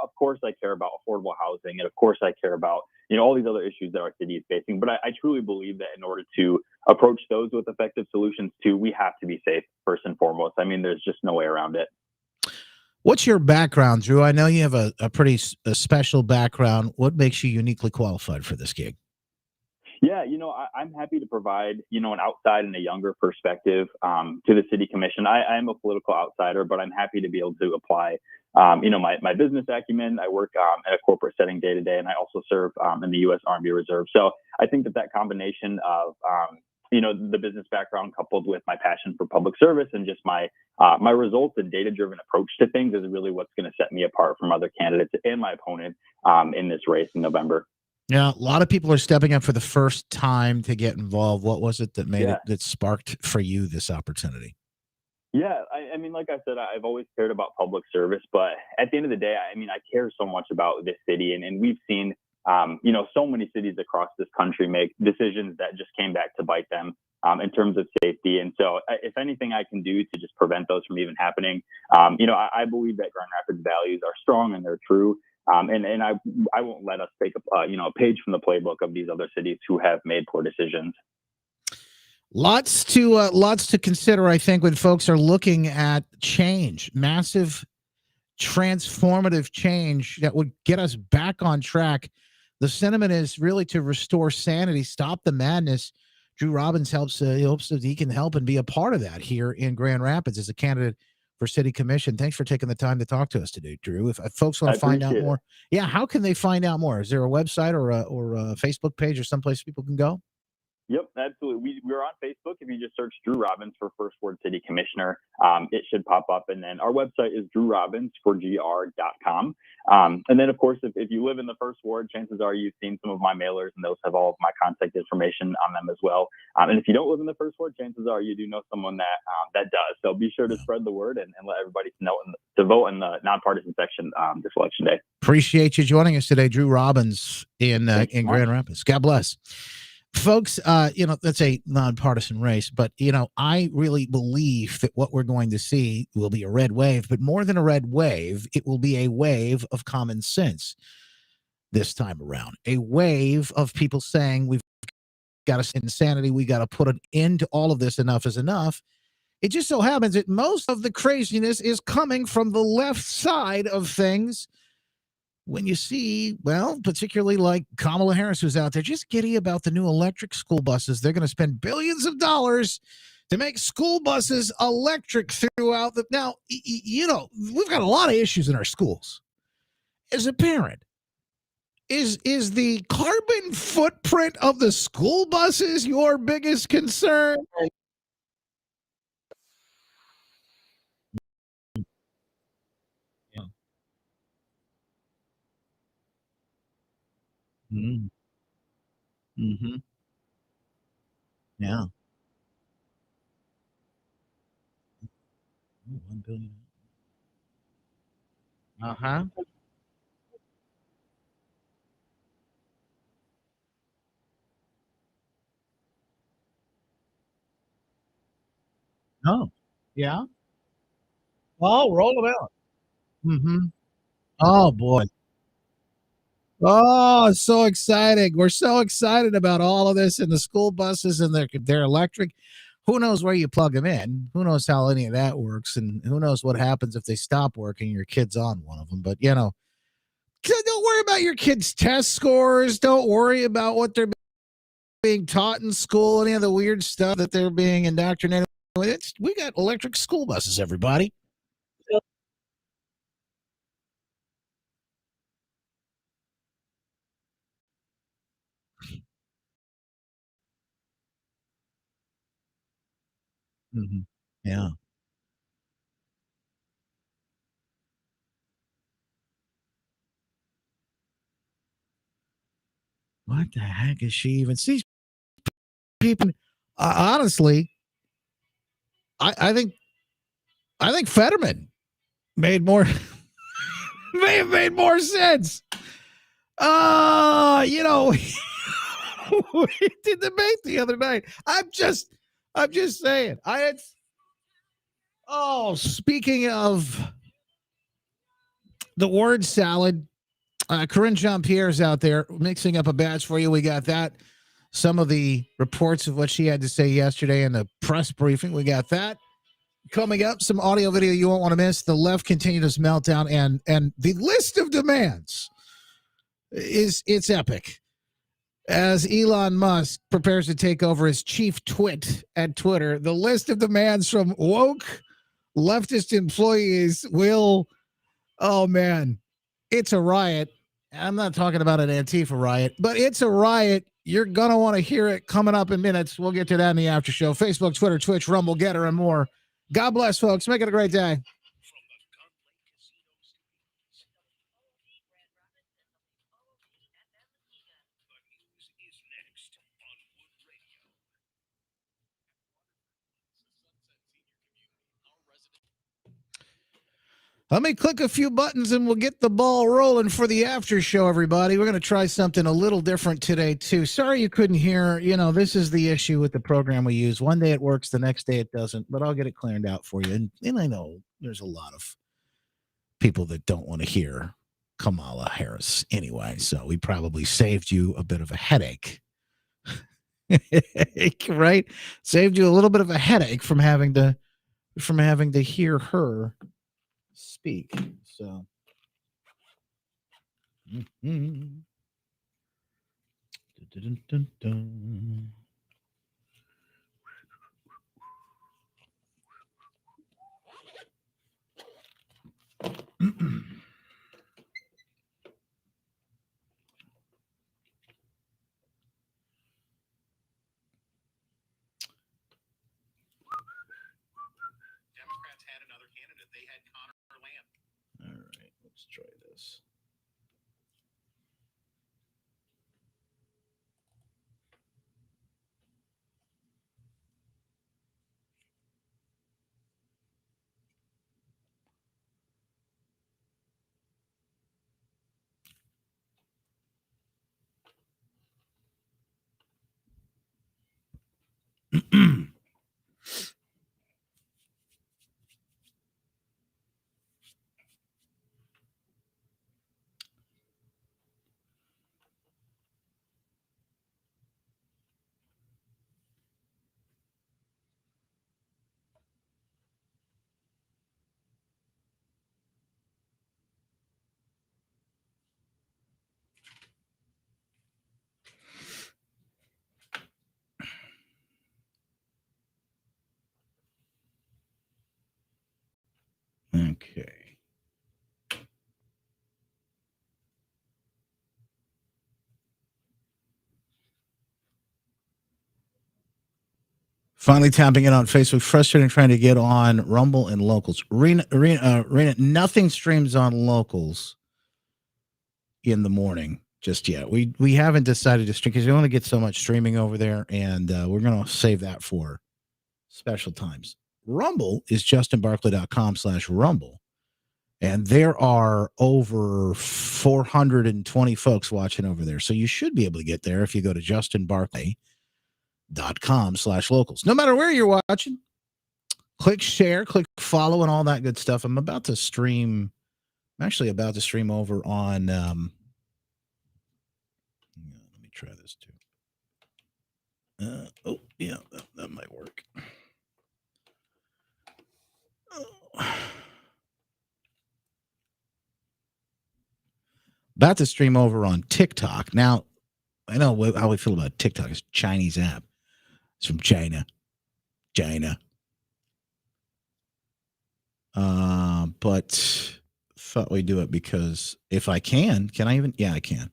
Of course, I care about affordable housing, and of course, I care about all these other issues that our city is facing. But I truly believe that in order to approach those with effective solutions, too, we have to be safe first and foremost. I mean, there's just no way around it. What's your background, Drew? I know you have a pretty special background. What makes you uniquely qualified for this gig? Yeah, I'm happy to provide, an outside and a younger perspective to the city commission. I am a political outsider, but I'm happy to be able to apply, my business acumen. I work in a corporate setting day to day, and I also serve in the U.S. Army Reserve. So I think that combination of, the business background coupled with my passion for public service and just my results and data-driven approach to things is really what's going to set me apart from other candidates and my opponent in this race in November. Yeah, a lot of people are stepping up for the first time to get involved. What was it that made it, that sparked for you this opportunity? Yeah, I mean, like I said, I've always cared about public service, but at the end of the day, I mean, I care so much about this city, and we've seen, so many cities across this country make decisions that just came back to bite them in terms of safety. And so, if anything I can do to just prevent those from even happening, I believe that Grand Rapids values are strong and they're true. And I won't let us take a page from the playbook of these other cities who have made poor decisions. Lots to consider, I think, when folks are looking at change, massive transformative change that would get us back on track. The sentiment is really to restore sanity, stop the madness. Drew Robbins he hopes that he can help and be a part of that here in Grand Rapids as a candidate for city commission. Thanks for taking the time to talk to us today, Drew. If folks want to find out more, yeah, how can they find out more? Is there a website or a Facebook page or someplace people can go? Yep, absolutely. We're on Facebook. If you just search Drew Robbins for First Ward City Commissioner, it should pop up. And then our website is drewrobbins4gr.com. And then, of course, if you live in the First Ward, chances are you've seen some of my mailers, and those have all of my contact information on them as well. And if you don't live in the First Ward, chances are you do know someone that does. So be sure to spread the word and let everybody know to vote in the nonpartisan section this election day. Appreciate you joining us today, Drew Robbins in Grand Rapids. God bless. Folks, that's a nonpartisan race, but, I really believe that what we're going to see will be a red wave, but more than a red wave, it will be a wave of common sense this time around. A wave of people saying we've got to insanity. We got to put an end to all of this. Enough is enough. It just so happens that most of the craziness is coming from the left side of things. When you see, particularly like Kamala Harris, who's out there just giddy about the new electric school buses. They're going to spend billions of dollars to make school buses electric throughout the. Now, we've got a lot of issues in our schools. As a parent, is the carbon footprint of the school buses your biggest concern? Yeah. Mm-hmm. Yeah. 1 billion. Uh-huh. Oh, yeah. Oh, roll it out. Mm-hmm. Oh boy. Oh, so exciting. We're so excited about all of this and the school buses and they're electric. Who knows where you plug them in? Who knows how any of that works? And who knows what happens if they stop working, your kid's on one of them. But, don't worry about your kids' test scores. Don't worry about what they're being taught in school, any of the weird stuff that they're being indoctrinated with. We got electric school buses, everybody. Mm-hmm. Yeah. What the heck is she even? See, people, honestly, I think Fetterman made more may have made more sense. We did debate the other night. I'm just saying. Speaking of the word salad, Corinne Jean Pierre's out there mixing up a batch for you. We got that. Some of the reports of what she had to say yesterday in the press briefing. We got that. Coming up, some audio video you won't want to miss. The left continued its meltdown, and the list of demands it's epic. As Elon Musk prepares to take over as chief twit at Twitter, the list of demands from woke leftist employees will, oh man, it's a riot. I'm not talking about an Antifa riot, but it's a riot. You're going to want to hear it coming up in minutes. We'll get to that in the after show. Facebook, Twitter, Twitch, Rumble, Getter, and more. God bless, folks. Make it a great day. Let me click a few buttons and we'll get the ball rolling for the after show, everybody. We're going to try something a little different today, too. Sorry you couldn't hear. You know, this is the issue with the program we use. One day it works, the next day it doesn't, but I'll get it cleared out for you. And I know there's a lot of people that don't want to hear Kamala Harris anyway, so we probably saved you a bit of a headache. Right? Saved you a little bit of a headache from having to hear her speak. So Dun, dun, dun, dun. Democrats had another candidate. They had Connor Lamb. All right, let's try this. Okay. Finally tapping it on Facebook. Frustrating trying to get on Rumble and Locals. Rena, nothing streams on Locals in the morning just yet. We haven't decided to stream because we only get so much streaming over there, and we're going to save that for special times. Rumble is justinbarkley.com/rumble. And there are over 420 folks watching over there. So you should be able to get there if you go to justinbarkley.com/locals. No matter where you're watching, click share, click follow, and all that good stuff. I'm actually about to stream over on, let me try this too. Yeah, that might work. About to stream over on TikTok. Now, I know how we feel about TikTok. It's a Chinese app. It's from China. But thought we'd do it because if I can I even? Yeah, I can.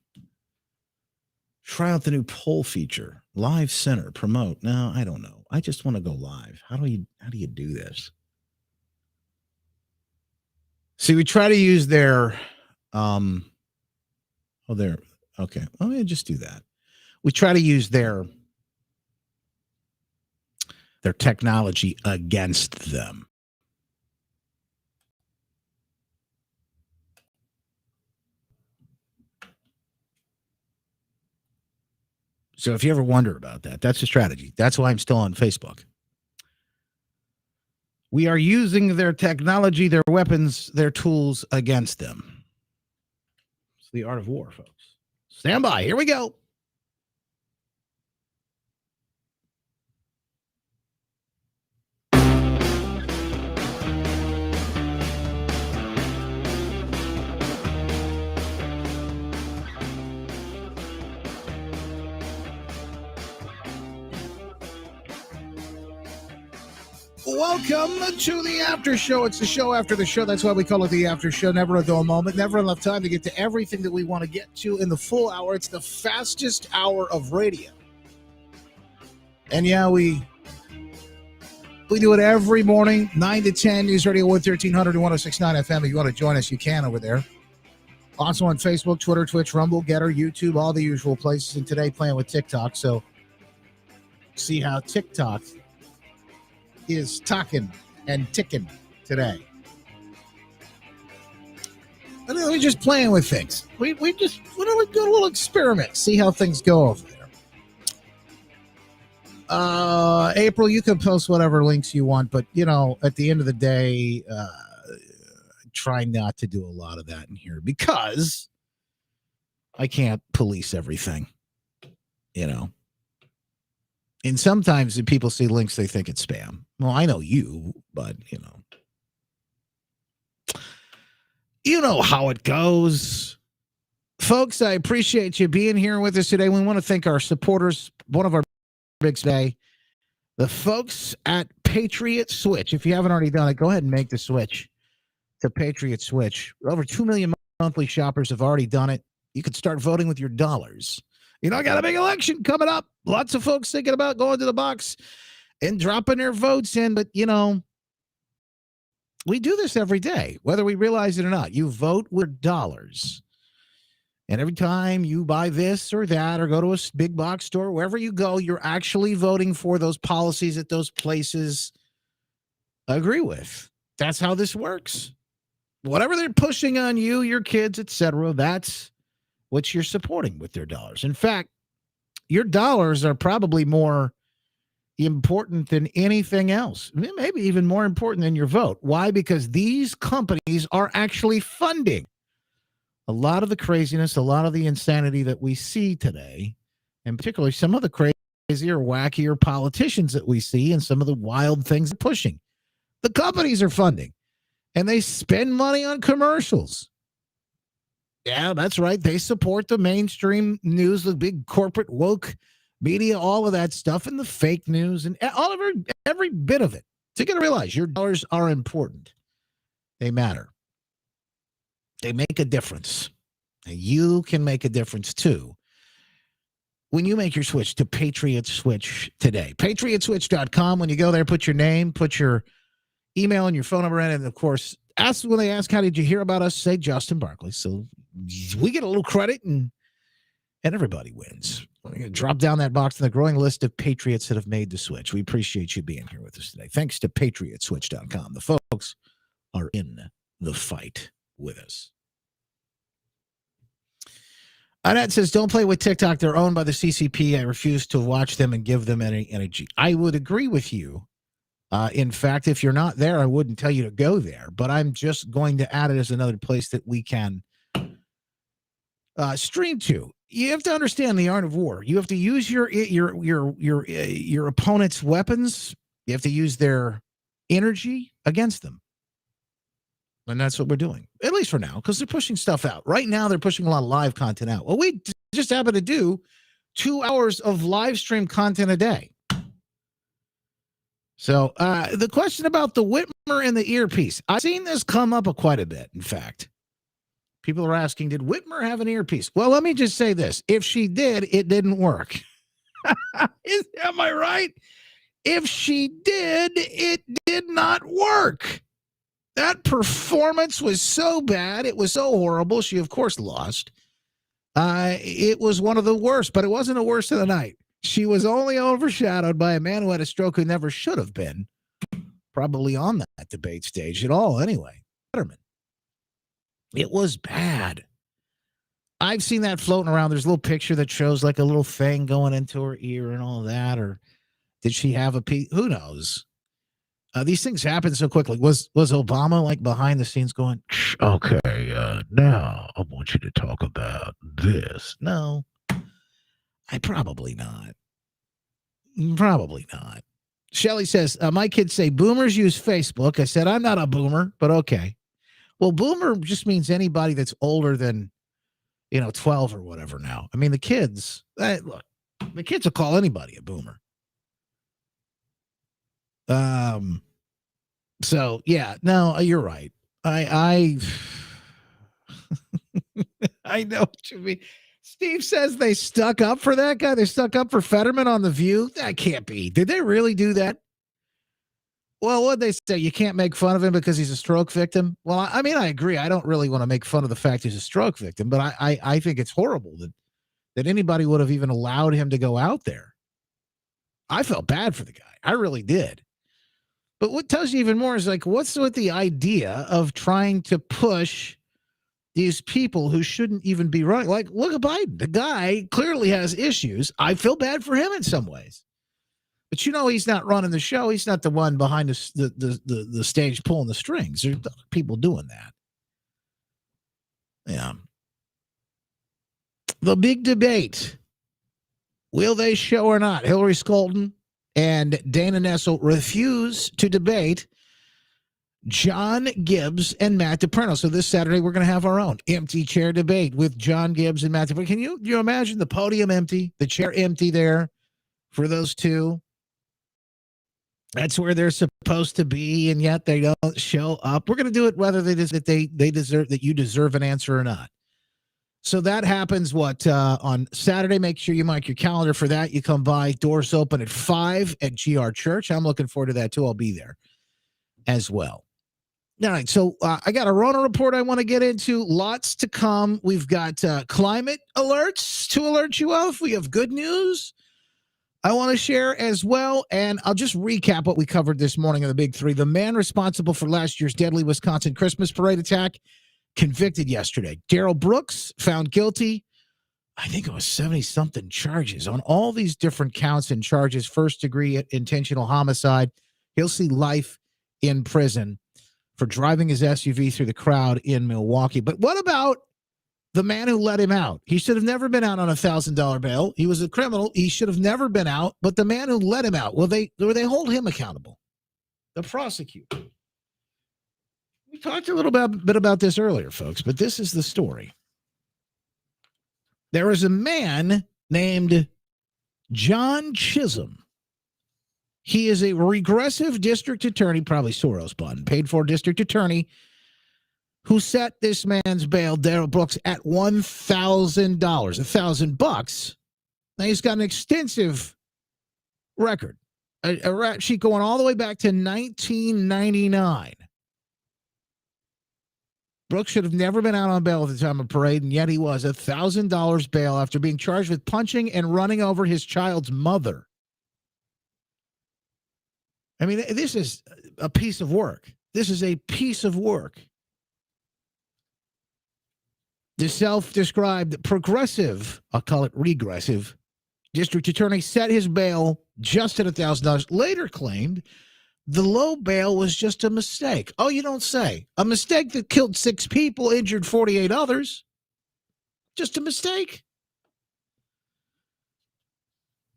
Try out the new poll feature. Live center, promote. No, I don't know. I just want to go live. How do you do this? See, we try to use their there. Okay. Well, yeah, just do that. We try to use their technology against them. So if you ever wonder about that, that's a strategy. That's why I'm still on Facebook. We are using their technology, their weapons, their tools against them. It's the art of war, folks. Stand by. Here we go. Welcome to the after show. It's the show after the show. That's why we call it the after show. Never a dull moment. Never enough time to get to everything that we want to get to in the full hour. It's the fastest hour of radio. And yeah, we do it every morning, 9 to 10, News Radio 1300 and 106.9 FM. If you want to join us, you can over there. Also on Facebook, Twitter, Twitch, Rumble, Getter, YouTube, all the usual places. And today playing with TikTok. So see how TikTok is talking and ticking today. We're just playing with things. We do a little experiment, see how things go over there. April, you can post whatever links you want, but at the end of the day, try not to do a lot of that in here because I can't police everything, And sometimes when people see links, they think it's spam. Well, I know you, but you know how it goes. Folks, I appreciate you being here with us today. We want to thank our supporters. One of our big today, the folks at Patriot Switch. If you haven't already done it, go ahead and make the switch to Patriot Switch. Over 2 million monthly shoppers have already done it. You can start voting with your dollars. Got a big election coming up. Lots of folks thinking about going to the box and dropping their votes in. But, we do this every day, whether we realize it or not. You vote with dollars. And every time you buy this or that or go to a big box store, wherever you go, you're actually voting for those policies that those places agree with. That's how this works. Whatever they're pushing on you, your kids, etc., that's what you're supporting with their dollars. In fact, your dollars are probably more important than anything else, maybe even more important than your vote. Why? Because these companies are actually funding a lot of the craziness, a lot of the insanity that we see today, and particularly some of the crazier, wackier politicians that we see and some of the wild things they're pushing. The companies are funding, and they spend money on commercials. Yeah, that's right. They support the mainstream news, the big corporate woke media, all of that stuff, and the fake news, and all of every bit of it. So you got to realize your dollars are important. They matter. They make a difference. And you can make a difference too when you make your switch to Patriot Switch today. PatriotSwitch.com. When you go there, put your name, put your email and your phone number in, and of course, when they ask, how did you hear about us? Say Justin Barkley. So we get a little credit, and everybody wins. We're going to drop down that box in the growing list of patriots that have made the switch. We appreciate you being here with us today. Thanks to PatriotSwitch.com. The folks are in the fight with us. Annette says, don't play with TikTok. They're owned by the CCP. I refuse to watch them and give them any energy. I would agree with you. In fact, if you're not there, I wouldn't tell you to go there, but I'm just going to add it as another place that we can stream to. You have to understand the art of war. You have to use your opponent's weapons. You have to use their energy against them. And that's what we're doing, at least for now, because they're pushing stuff out. Right now, they're pushing a lot of live content out. Well, we just happen to do 2 hours of live stream content a day. So the question about the Whitmer and the earpiece, I've seen this come up quite a bit, in fact. People are asking, did Whitmer have an earpiece? Well, let me just say this. If she did, it didn't work. Am I right? If she did, it did not work. That performance was so bad. It was so horrible. She, of course, lost. It was one of the worst, but it wasn't the worst of the night. She was only overshadowed by a man who had a stroke who never should have been probably on that debate stage at all anyway. Fetterman. It was bad. I've seen that floating around. There's a little picture that shows like a little thing going into her ear and all that. Or did she have a piece? Who knows? These things happen so quickly. Was Obama like behind the scenes going, okay, now I want you to talk about this? No, probably not. Probably not. Shelly says, my kids say boomers use Facebook. I said, I'm not a boomer, but okay. Well, boomer just means anybody that's older than, 12 or whatever now. I mean, the kids, look, the kids will call anybody a boomer. So yeah, no, you're right. I I know what you mean. Steve says they stuck up for that guy. They stuck up for Fetterman on The View. That can't be. Did they really do that? Well, what'd they say? You can't make fun of him because he's a stroke victim. Well, I mean, I agree. I don't really want to make fun of the fact he's a stroke victim, but I think it's horrible that anybody would have even allowed him to go out there. I felt bad for the guy. I really did. But what tells you even more is like, what's with the idea of trying to push these people who shouldn't even be running. Like, look at Biden. The guy clearly has issues. I feel bad for him in some ways. But he's not running the show. He's not the one behind the stage pulling the strings. There's people doing that. Yeah. The big debate. Will they show or not? Hillary Scholten and Dana Nessel refuse to debate John Gibbs and Matt DePerno. So this Saturday, we're going to have our own empty chair debate with John Gibbs and Matt DePerno. Can you imagine the podium empty, the chair empty there for those two? That's where they're supposed to be, and yet they don't show up. We're going to do it whether they deserve that you deserve an answer or not. So that happens on Saturday. Make sure you mark your calendar for that. You come by. Doors open at 5 at GR Church. I'm looking forward to that too. I'll be there as well. All right, so I got a Rona report I want to get into. Lots to come. We've got climate alerts to alert you of. We have good news I want to share as well, and I'll just recap what we covered this morning in the Big Three. The man responsible for last year's deadly Wisconsin Christmas parade attack convicted yesterday. Darrell Brooks found guilty. I think it was 70-something charges on all these different counts and charges. First-degree intentional homicide. He'll see life in prison for driving his SUV through the crowd in Milwaukee. But what about the man who let him out? He should have never been out on $1,000 bail. He was a criminal. He should have never been out. But the man who let him out, will they hold him accountable? The prosecutor. We talked a little bit about this earlier, folks, but this is the story. There is a man named John Chisholm. He is a regressive district attorney, probably Soros button, paid for district attorney, who set this man's bail, Darrell Brooks, at $1,000, $1,000. Now he's got an extensive record, a rap sheet going all the way back to 1999. Brooks should have never been out on bail at the time of parade, and yet he was. $1,000 bail after being charged with punching and running over his child's mother. I mean, this is a piece of work. This is a piece of work. The self-described progressive, I'll call it regressive, district attorney set his bail just at $1,000, later claimed the low bail was just a mistake. Oh, you don't say. A mistake that killed 6 people, injured 48 others. Just a mistake.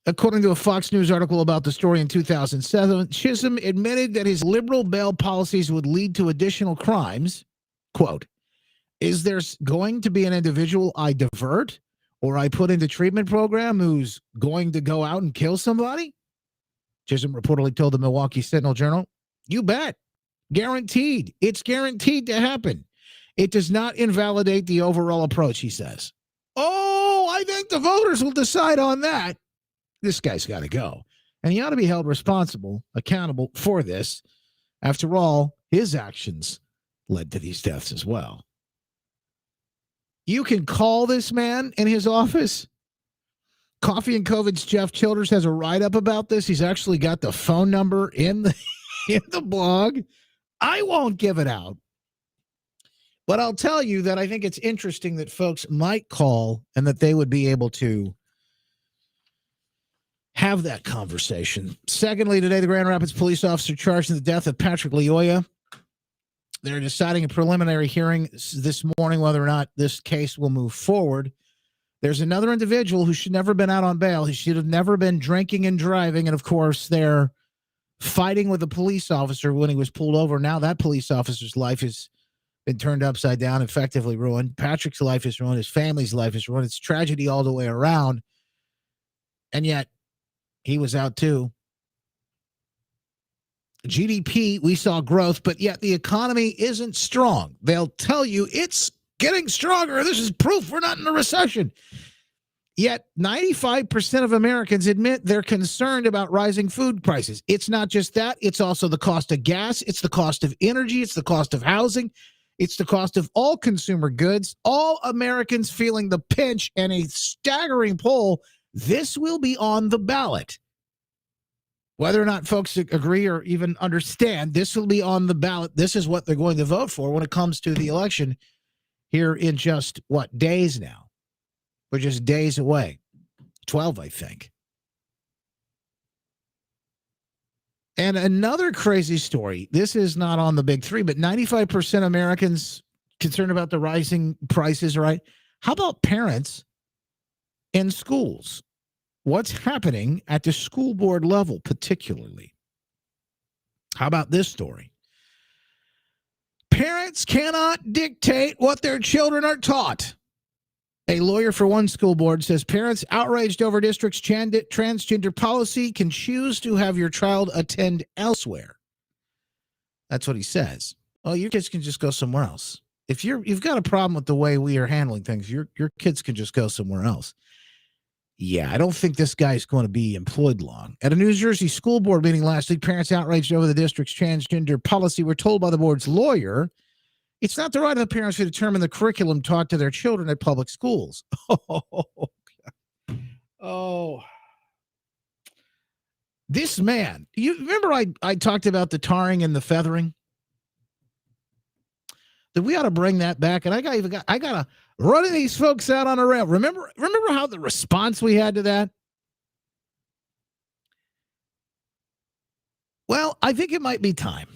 According to a Fox News article about the story in 2007, Chisholm admitted that his liberal bail policies would lead to additional crimes. Quote, is there going to be an individual I divert or I put into treatment program who's going to go out and kill somebody? Chisholm reportedly told the Milwaukee Sentinel-Journal, you bet. Guaranteed. It's guaranteed to happen. It does not invalidate the overall approach, he says. Oh, I think the voters will decide on that. This guy's got to go. And he ought to be held responsible, accountable for this. After all, his actions led to these deaths as well. You can call this man in his office. Coffee and COVID's Jeff Childers has a write-up about this. He's actually got the phone number in the blog. I won't give it out. But I'll tell you that I think it's interesting that folks might call and that they would be able to have that conversation. Secondly, today, the Grand Rapids police officer charged in the death of Patrick Leoya. They're deciding a preliminary hearing this morning whether or not this case will move forward. There's another individual who should never have been out on bail. He should have never been drinking and driving. And, of course, they're fighting with a police officer when he was pulled over. Now that police officer's life has been turned upside down, effectively ruined. Patrick's life is ruined. His family's life is ruined. It's tragedy all the way around. And yet, he was out too. GDP, we saw growth, but yet the economy isn't strong. They'll tell you it's getting stronger. This is proof we're not in a recession. Yet 95% of Americans admit they're concerned about rising food prices. It's not just that. It's also the cost of gas. It's the cost of energy. It's the cost of housing. It's the cost of all consumer goods. All Americans feeling the pinch, and a staggering poll. This will be on the ballot. Whether or not folks agree or even understand, this will be on the ballot. This is what they're going to vote for when it comes to the election here in just, days now? We're just days away. 12, I think. And another crazy story. This is not on the big three, but 95% Americans concerned about the rising prices, right? How about parents in schools? What's happening at the school board level, particularly? How about this story? Parents cannot dictate what their children are taught. A lawyer for one school board says parents outraged over district's transgender policy can choose to have your child attend elsewhere. That's what he says. Well, your kids can just go somewhere else. If you've got a problem with the way we are handling things, your kids can just go somewhere else. Yeah, I don't think this guy's going to be employed long. At a New Jersey school board meeting last week, parents outraged over the district's transgender policy were told by the board's lawyer it's not the right of the parents to determine the curriculum taught to their children at public schools. Oh. This man, you remember I talked about the tarring and the feathering? That we ought to bring that back. And I got running these folks out on a rail. Remember how the response we had to that? Well, I think it might be time.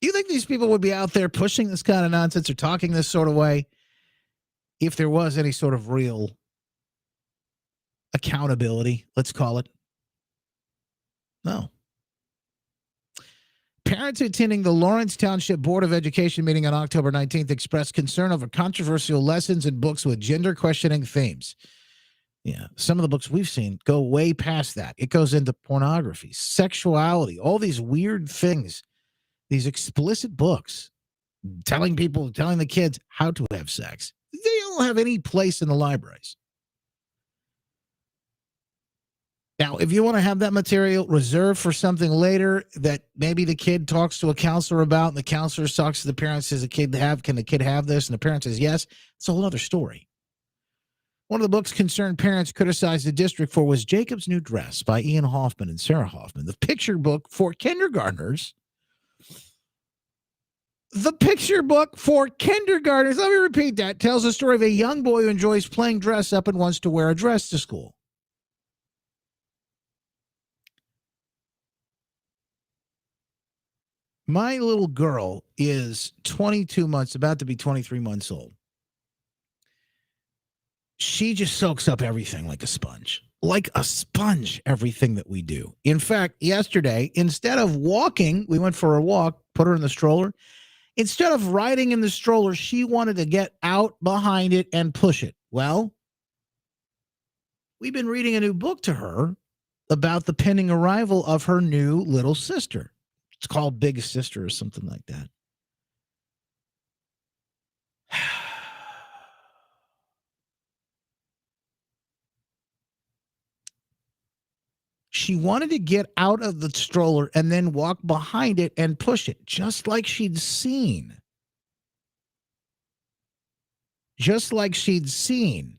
You think these people would be out there pushing this kind of nonsense or talking this sort of way if there was any sort of real accountability, let's call it? No. Parents attending the Lawrence Township Board of Education meeting on October 19th expressed concern over controversial lessons in books with gender-questioning themes. Yeah, some of the books we've seen go way past that. It goes into pornography, sexuality, all these weird things, these explicit books telling the kids how to have sex. They don't have any place in the libraries. Now, if you want to have that material reserved for something later that maybe the kid talks to a counselor about and the counselor talks to the parents, says can the kid have this? And the parent says yes. It's a whole other story. One of the books concerned parents criticized the district for was Jacob's New Dress by Ian Hoffman and Sarah Hoffman, the picture book for kindergartners. The picture book for kindergartners, let me repeat that, tells the story of a young boy who enjoys playing dress up and wants to wear a dress to school. My little girl is 22 months, about to be 23 months old. She just soaks up everything like a sponge. Everything that we do. In fact, yesterday, instead of walking, we went for a walk, put her in the stroller. Instead of riding in the stroller, she wanted to get out behind it and push it. Well, we've been reading a new book to her about the pending arrival of her new little sister. It's called Big Sister or something like that. She wanted to get out of the stroller and then walk behind it and push it, just like she'd seen. Just like she'd seen.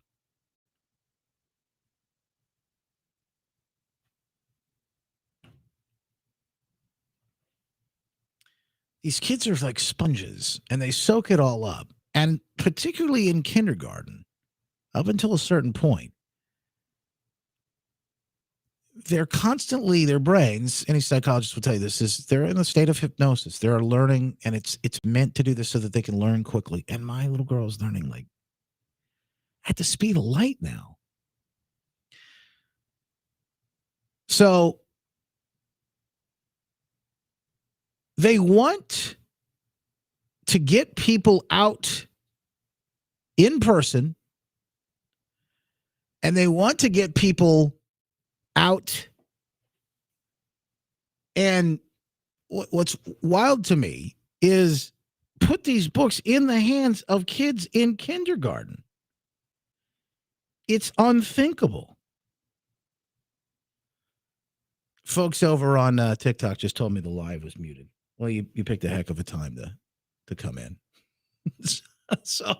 These kids are like sponges, and they soak it all up. And particularly in kindergarten, up until a certain point, they're constantly, their brains, any psychologist will tell you this, they're in a state of hypnosis. They're learning, and it's meant to do this so that they can learn quickly. And my little girl is learning like at the speed of light now. So they want to get people out in person, and they want to get people out. And what's wild to me is put these books in the hands of kids in kindergarten. It's unthinkable. Folks over on TikTok just told me the live was muted. Well, you picked a heck of a time to come in. So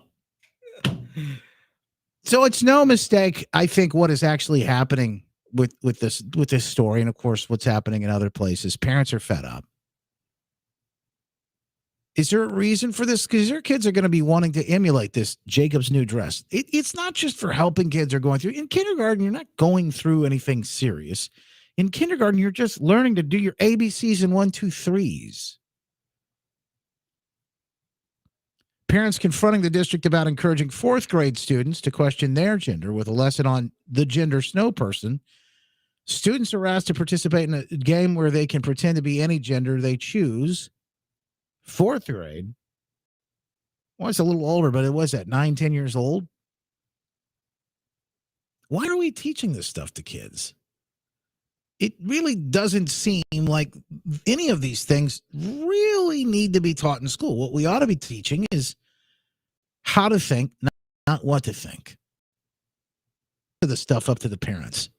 it's no mistake, I think, what is actually happening with this story, and of course what's happening in other places. Parents are fed up. Is there a reason for this? Because your kids are going to be wanting to emulate this Jacob's new dress. It's not just for helping kids are going through. In kindergarten, you're not going through anything serious. In kindergarten, you're just learning to do your ABCs and 1, 2, 3s. Parents confronting the district about encouraging fourth grade students to question their gender with a lesson on the gender snow person. Students are asked to participate in a game where they can pretend to be any gender they choose. Fourth grade? Well, it's a little older, but it was at 9, 10 years old. Why are we teaching this stuff to kids? It really doesn't seem like any of these things really need to be taught in school. What we ought to be teaching is how to think, not what to think. The stuff up to the parents.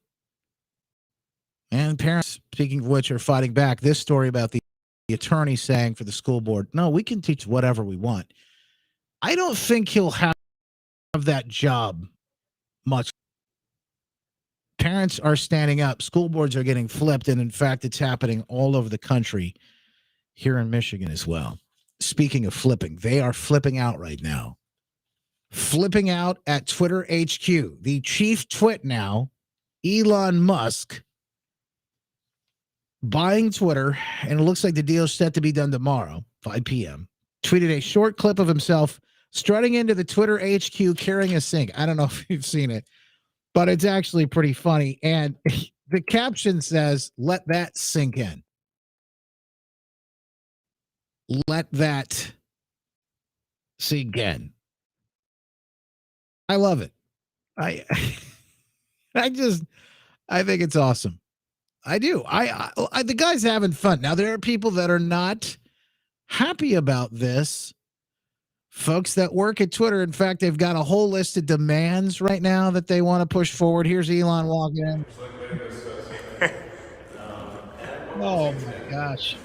And parents, speaking of which, are fighting back. This story about the attorney saying for the school board, no, we can teach whatever we want. I don't think he'll have that job much. Parents are standing up. School boards are getting flipped. And in fact, it's happening all over the country, here in Michigan as well. Speaking of flipping, they are flipping out right now. Flipping out at Twitter HQ. The chief twit now, Elon Musk, buying Twitter, and it looks like the deal is set to be done tomorrow, 5 p.m., tweeted a short clip of himself strutting into the Twitter HQ carrying a sink. I don't know if you've seen it, but it's actually pretty funny. And the caption says, let that sink in. Let that sink in. I love it. I think it's awesome. I do. I the guy's having fun. Now, there are people that are not happy about this. Folks that work at Twitter, in fact, they've got a whole list of demands right now that they want to push forward. Here's Elon walking in. Oh, my gosh.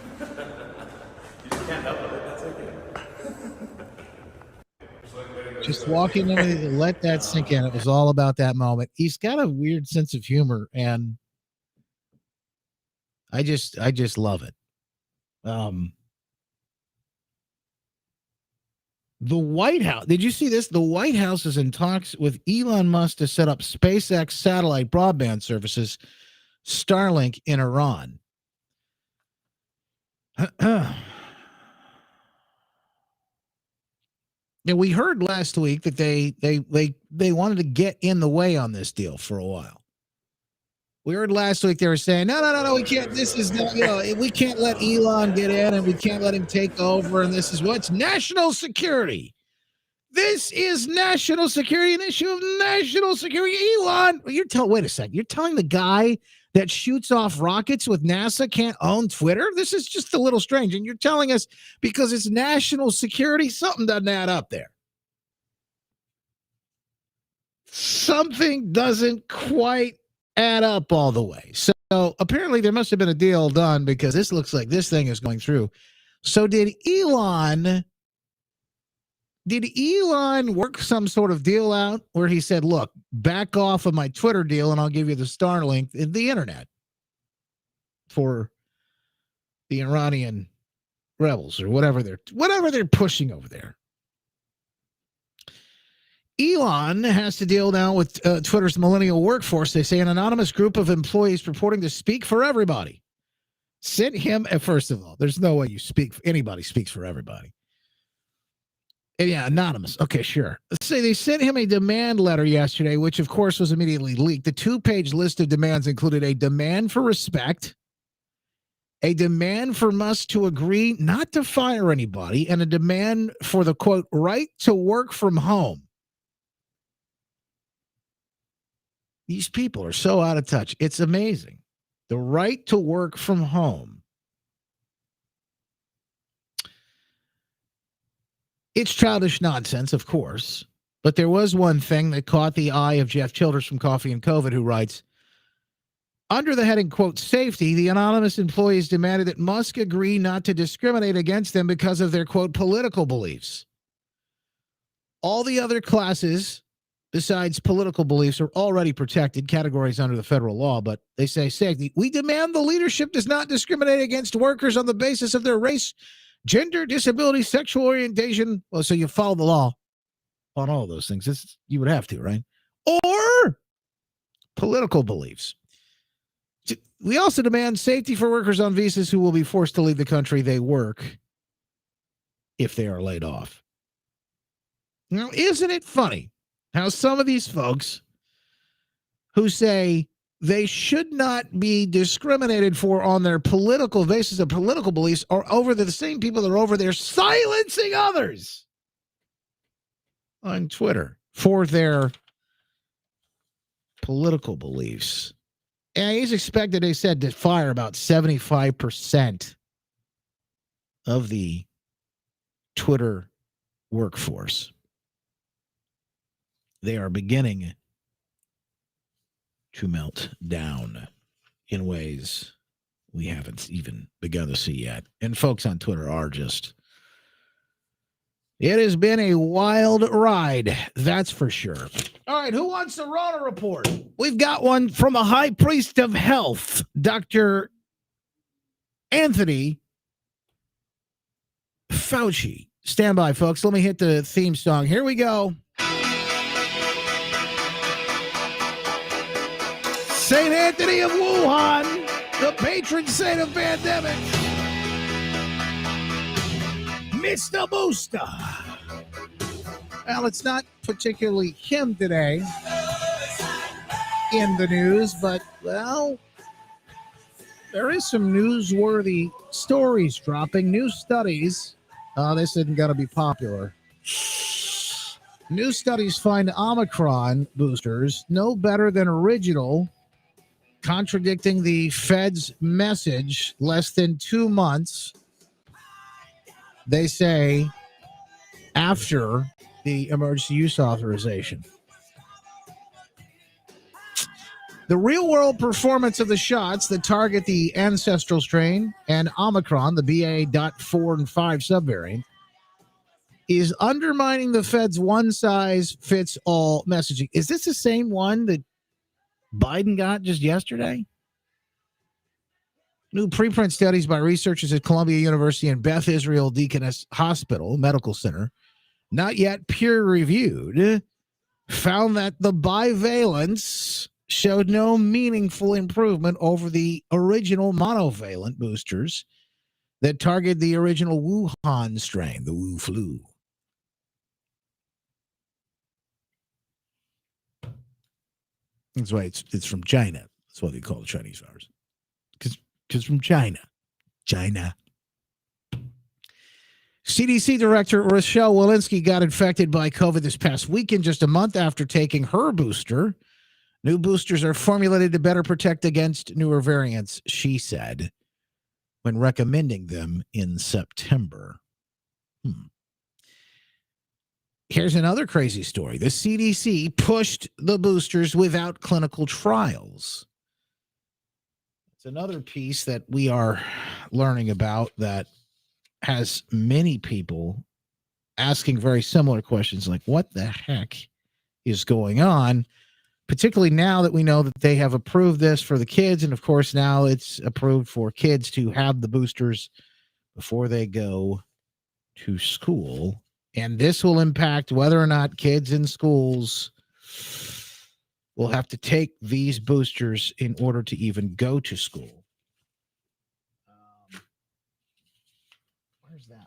Just walking in, let that sink in. It was all about that moment. He's got a weird sense of humor, and I just love it. The White House. Did you see this? The White House is in talks with Elon Musk to set up SpaceX satellite broadband services, Starlink, in Iran. And we heard last week that they wanted to get in the way on this deal for a while. We heard last week they were saying, no, we can't. This is not, we can't let Elon get in, and we can't let him take over. And this is what's national security. This is national security, an issue of national security. Elon, wait a second. You're telling the guy that shoots off rockets with NASA can't own Twitter? This is just a little strange. And you're telling us because it's national security, something doesn't add up there. Something doesn't quite add up all the way. So apparently there must have been a deal done, because this looks like this thing is going through. So did Elon work some sort of deal out where he said, look, back off of my Twitter deal and I'll give you the Starlink, the internet, for the Iranian rebels or whatever they're pushing over there? Elon has to deal now with Twitter's millennial workforce. They say an anonymous group of employees purporting to speak for everybody sent him. First of all, there's no way anybody speaks for everybody. And yeah, anonymous. Okay, sure. Let's say they sent him a demand letter yesterday, which of course was immediately leaked. The 2-page list of demands included a demand for respect, a demand for Musk to agree not to fire anybody, and a demand for the, quote, right to work from home. These people are so out of touch. It's amazing. The right to work from home. It's childish nonsense, of course, but there was one thing that caught the eye of Jeff Childers from Coffee and COVID, who writes, under the heading, quote, safety, the anonymous employees demanded that Musk agree not to discriminate against them because of their, quote, political beliefs. All the other classes besides political beliefs are already protected categories under the federal law, but they say safety. We demand the leadership does not discriminate against workers on the basis of their race, gender, disability, sexual orientation. Well, so you follow the law on all those things. You would have to, right? Or political beliefs. We also demand safety for workers on visas who will be forced to leave the country they work if they are laid off. Now, isn't it funny how some of these folks who say they should not be discriminated for on their political basis of political beliefs are over the same people that are over there silencing others on Twitter for their political beliefs? And he's expected, they said, to fire about 75% of the Twitter workforce. They are beginning to melt down in ways we haven't even begun to see yet. And folks on Twitter are just, it has been a wild ride, that's for sure. All right, who wants the Rona report? We've got one from a high priest of health, Dr. Anthony Fauci. Stand by, folks. Let me hit the theme song. Here we go. St. Anthony of Wuhan, the patron saint of pandemic. Mr. Booster. Well, it's not particularly him today in the news, but, well, there is some newsworthy stories dropping. New studies. This isn't going to be popular. New studies find Omicron boosters no better than original, contradicting the Fed's message less than 2 months, they say, after the emergency use authorization. The real-world performance of the shots that target the ancestral strain and Omicron, the BA.4 and 5 subvariant, is undermining the Fed's one-size-fits-all messaging. Is this the same one that Biden got just yesterday? New preprint studies by researchers at Columbia University and Beth Israel Deaconess Hospital Medical Center, not yet peer-reviewed, found that the bivalence showed no meaningful improvement over the original monovalent boosters that targeted the original Wuhan strain, the Wu flu. That's why it's from China. That's why they call it Chinese virus. Because from China. CDC Director Rochelle Walensky got infected by COVID this past weekend, just a month after taking her booster. New boosters are formulated to better protect against newer variants, she said, when recommending them in September. Here's another crazy story. The CDC pushed the boosters without clinical trials. It's another piece that we are learning about that has many people asking very similar questions like, what the heck is going on? Particularly now that we know that they have approved this for the kids. And of course, now it's approved for kids to have the boosters before they go to school. And this will impact whether or not kids in schools will have to take these boosters in order to even go to school. Where's that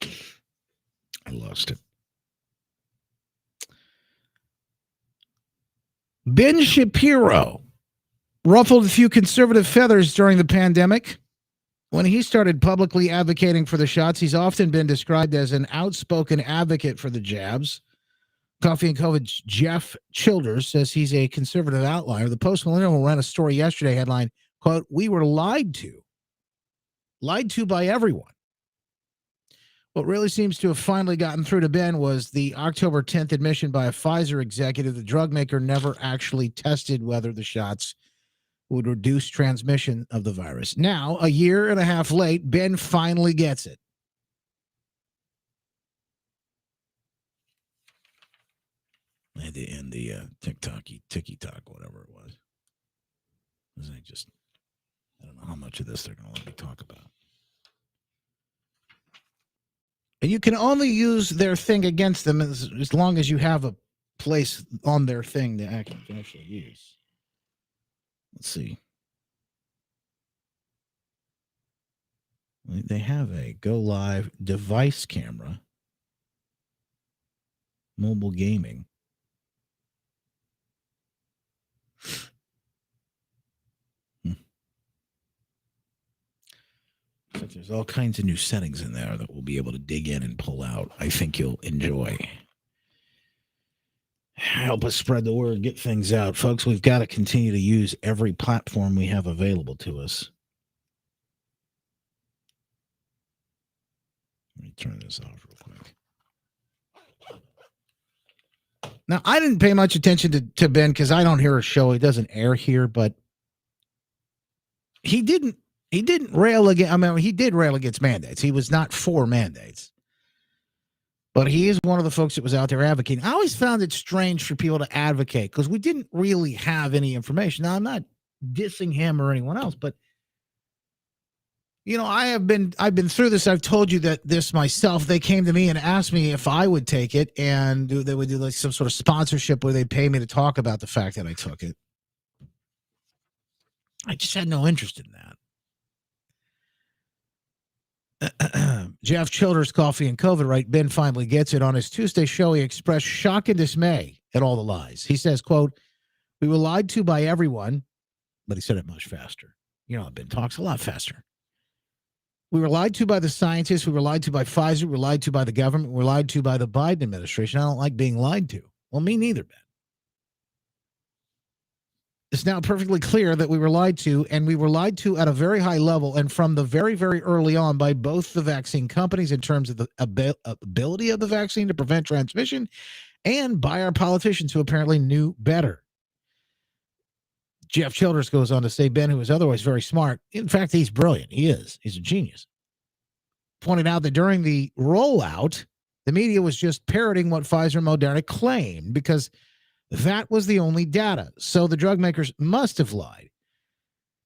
one? I lost it. Ben Shapiro ruffled a few conservative feathers during the pandemic. When he started publicly advocating for the shots, he's often been described as an outspoken advocate for the jabs. Coffee and COVID's Jeff Childers says he's a conservative outlier. The Post-Millennial ran a story yesterday, headline, quote, "We were lied to. Lied to by everyone." What really seems to have finally gotten through to Ben was the October 10th admission by a Pfizer executive. The drug maker never actually tested whether the shots would reduce transmission of the virus. Now, a year and a half late, Ben finally gets it. And the TikTok, whatever it was. I don't know how much of this they're going to let me talk about. And you can only use their thing against them as long as you have a place on their thing to actually use. Let's see. They have a Go Live device camera, mobile gaming. So there's all kinds of new settings in there that we'll be able to dig in and pull out. I think you'll enjoy. Help us spread the word, get things out. Folks, we've got to continue to use every platform we have available to us. Let me turn this off real quick. Now, I didn't pay much attention to Ben because I don't hear a show. He doesn't air here, but he didn't rail against, I mean, he did rail against mandates. He was not for mandates. But he is one of the folks that was out there advocating. I always found it strange for people to advocate because we didn't really have any information. Now, I'm not dissing him or anyone else, but you know, I've been through this. I've told you that this myself. They came to me and asked me if I would take it, and they would do like some sort of sponsorship where they pay me to talk about the fact that I took it. I just had no interest in that. Jeff Childers, Coffee and COVID, right? Ben finally gets it. On his Tuesday show, he expressed shock and dismay at all the lies. He says, quote, "We were lied to by everyone," but he said it much faster. You know, Ben talks a lot faster. "We were lied to by the scientists. We were lied to by Pfizer. We were lied to by the government. We were lied to by the Biden administration. I don't like being lied to." Well, me neither, Ben. It's now perfectly clear that we were lied to, and we were lied to at a very high level and from the very, very early on by both the vaccine companies in terms of the ability of the vaccine to prevent transmission and by our politicians who apparently knew better. Jeff Childers goes on to say, Ben, who is otherwise very smart, in fact, he's brilliant. He is. He's a genius. Pointed out that during the rollout, the media was just parroting what Pfizer and Moderna claimed because that was the only data. So the drug makers must have lied.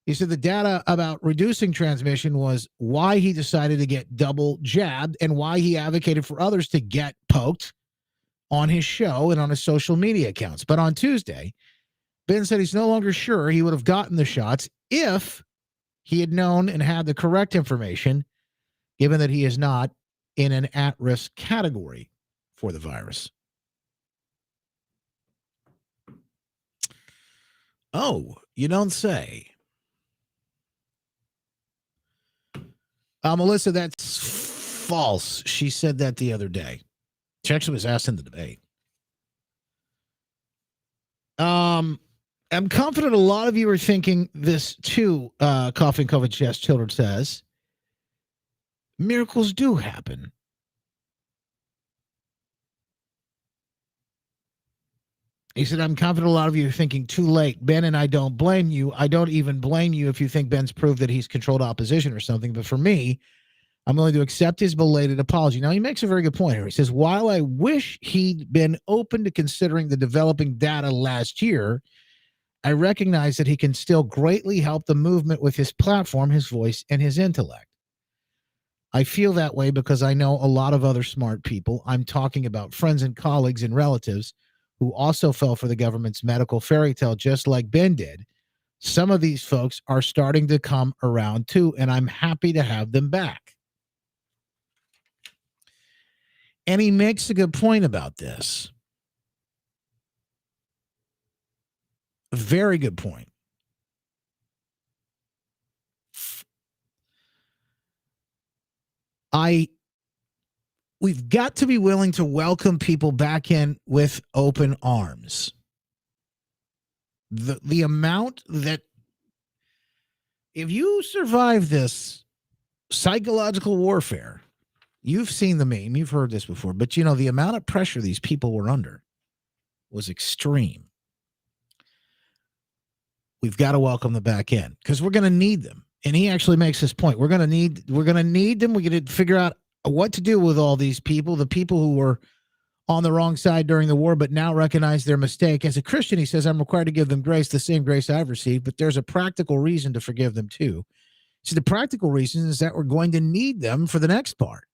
He said the data about reducing transmission was why he decided to get double jabbed and why he advocated for others to get poked on his show and on his social media accounts. But on Tuesday, Ben said he's no longer sure he would have gotten the shots if he had known and had the correct information, given that he is not in an at-risk category for the virus. Oh, you don't say. Melissa, that's false. She said that the other day. She actually was asked in the debate. I'm confident a lot of you are thinking this too, Coffee and COVID Jess Children says. Miracles do happen. He said, I'm confident a lot of you are thinking too late. Ben and I don't blame you. I don't even blame you if you think Ben's proved that he's controlled opposition or something. But for me, I'm willing to accept his belated apology. Now, he makes a very good point here. He says, while I wish he'd been open to considering the developing data last year, I recognize that he can still greatly help the movement with his platform, his voice, and his intellect. I feel that way because I know a lot of other smart people. I'm talking about friends and colleagues and relatives who also fell for the government's medical fairy tale, just like Ben did. Some of these folks are starting to come around too, and I'm happy to have them back. And he makes a good point about this. A very good point. We've got to be willing to welcome people back in with open arms. The amount that, if you survive this psychological warfare, you've seen the meme, you've heard this before, but you know, the amount of pressure these people were under was extreme. We've got to welcome them back in because we're going to need them. And he actually makes this point. We're going to need them. We're going to figure out what to do with all these people, the people who were on the wrong side during the war, but now recognize their mistake. As a Christian, he says, I'm required to give them grace, the same grace I've received, but there's a practical reason to forgive them too. So the practical reason is that we're going to need them for the next part.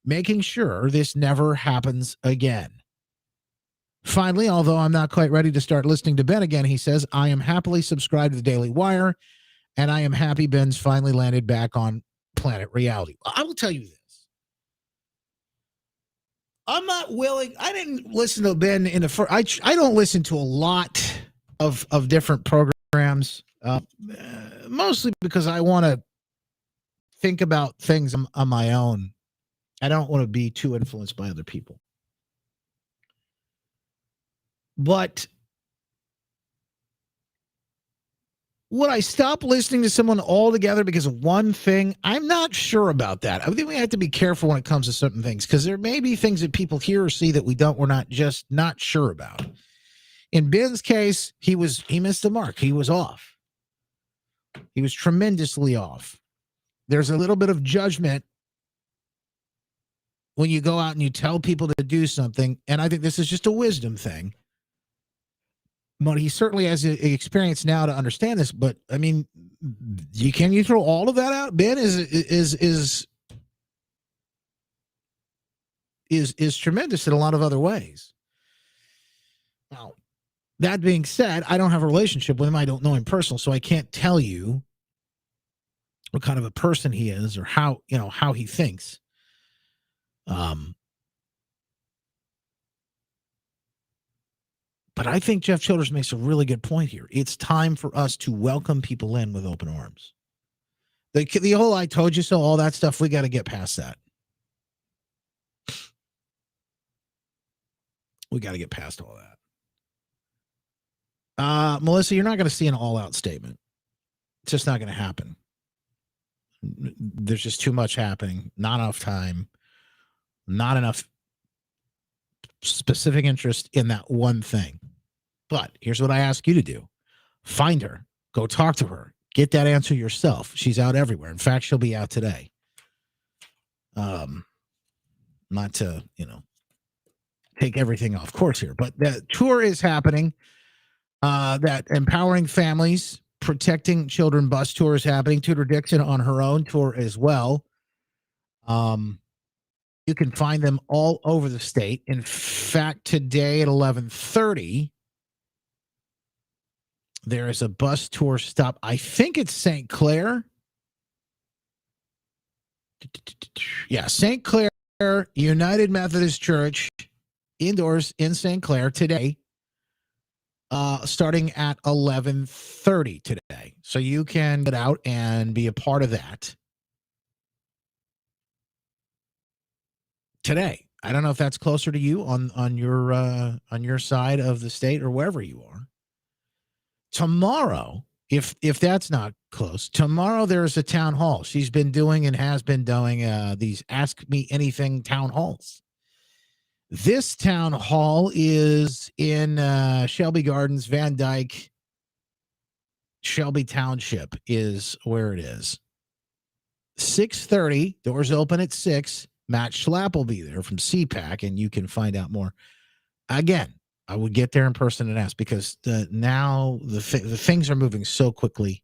making sure this never happens again. Finally, although I'm not quite ready to start listening to Ben again, he says, I am happily subscribed to the Daily Wire, and I am happy Ben's finally landed back on planet reality. I will tell you this. I'm not willing. I didn't listen to Ben in the first. I don't listen to a lot of different programs, mostly because I want to think about things on my own. I don't want to be too influenced by other people. But would I stop listening to someone altogether because of one thing? I'm not sure about that. I think we have to be careful when it comes to certain things because there may be things that people hear or see that we're not sure about. In Ben's case, he missed the mark. He was off. He was tremendously off. There's a little bit of judgment when you go out and you tell people to do something, and I think this is just a wisdom thing. But he certainly has experience now to understand this. But I mean, can you throw all of that out? Ben is tremendous in a lot of other ways. Now, that being said, I don't have a relationship with him. I don't know him personally, so I can't tell you what kind of a person he is or how he thinks. But I think Jeff Childers makes a really good point here. It's time for us to welcome people in with open arms. The whole I told you so, all that stuff, we got to get past that. We got to get past all that. Melissa, you're not going to see an all-out statement. It's just not going to happen. There's just too much happening. Not enough time. Not enough specific interest in that one thing. But here's what I ask you to do. Find her. Go talk to her. Get that answer yourself. She's out everywhere. In fact, she'll be out today. Not to, take everything off course here, but the tour is happening. That Empowering Families, Protecting Children bus tour is happening. Tudor Dixon on her own tour as well. You can find them all over the state. In fact, today at 11:30, there is a bus tour stop. I think it's St. Clair. Yeah, St. Clair United Methodist Church, indoors in St. Clair today, starting at 11:30 today. So you can get out and be a part of that today. I don't know if that's closer to you on your side of the state or wherever you are. Tomorrow, if that's not close, tomorrow there's a town hall. She's been doing and has been doing these Ask Me Anything town halls. This town hall is in Shelby Gardens, Van Dyke, Shelby Township is where it is. 6:30, doors open at 6. Matt Schlapp will be there from CPAC, and you can find out more. Again, I would get there in person and ask because now the things are moving so quickly.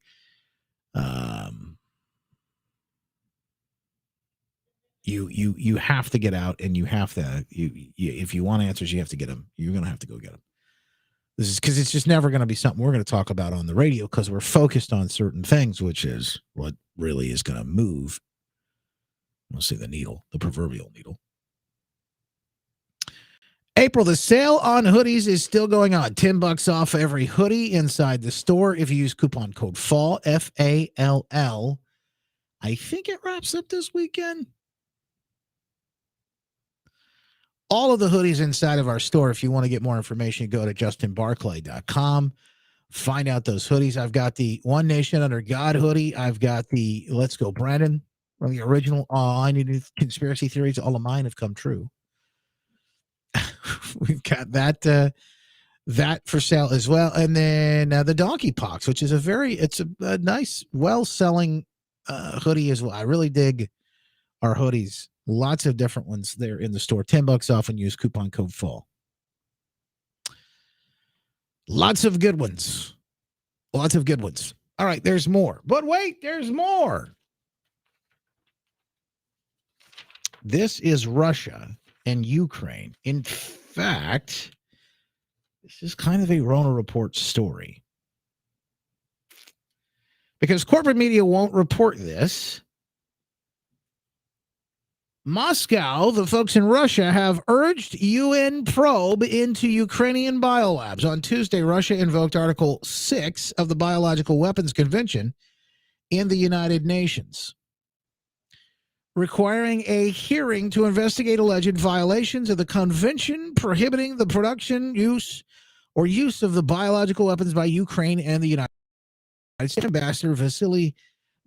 You have to get out, and you have to if you want answers, you have to get them. You're going to have to go get them. This is because it's just never going to be something we're going to talk about on the radio because we're focused on certain things, which is what really is going to move. We'll see the needle, the proverbial needle. April, the sale on hoodies is still going on. $10 off every hoodie inside the store if you use coupon code FALL, FALL. I think it wraps up this weekend. All of the hoodies inside of our store, if you want to get more information, go to justinbarclay.com. Find out those hoodies. I've got the One Nation Under God hoodie. I've got the Let's Go Brandon from the original I Need Conspiracy Theories. All of mine have come true. We've got that for sale as well. And then the Donkey Pox, which is it's a nice, well-selling hoodie as well. I really dig our hoodies. Lots of different ones there in the store. $10 off and use coupon code FALL. Lots of good ones. Lots of good ones. All right, there's more. But wait, there's more. This is Russia and Ukraine. In fact, this is kind of a Rona Report story. Because corporate media won't report this. Moscow, the folks in Russia, have urged UN probe into Ukrainian biolabs. On Tuesday, Russia invoked Article 6 of the Biological Weapons Convention in the United Nations, requiring a hearing to investigate alleged violations of the convention prohibiting the production, use of the biological weapons by Ukraine and the United States. Ambassador Vasily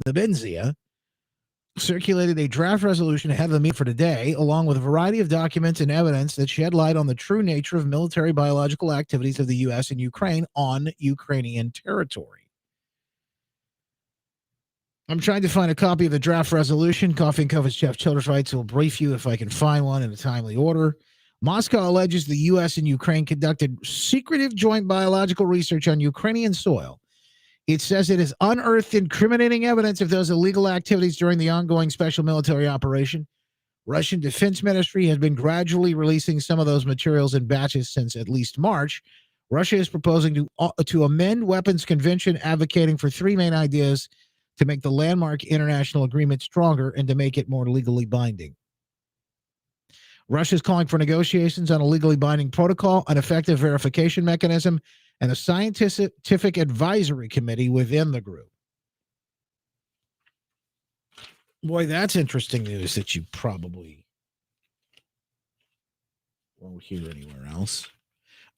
Nebenzia circulated a draft resolution ahead of the meeting for today, along with a variety of documents and evidence that shed light on the true nature of military biological activities of the U.S. and Ukraine on Ukrainian territory. I'm trying to find a copy of the draft resolution. Coffee and Cover's Jeff Childress writes, will brief you if I can find one in a timely order. Moscow alleges the U.S. and Ukraine conducted secretive joint biological research on Ukrainian soil. It says it has unearthed incriminating evidence of those illegal activities during the ongoing special military operation. Russian Defense Ministry has been gradually releasing some of those materials in batches since at least March. Russia is proposing to amend weapons convention, advocating for three main ideas to make the landmark international agreement stronger and to make it more legally binding. Russia is calling for negotiations on a legally binding protocol, an effective verification mechanism, and a scientific advisory committee within the group. Boy, that's interesting news that you probably won't hear anywhere else.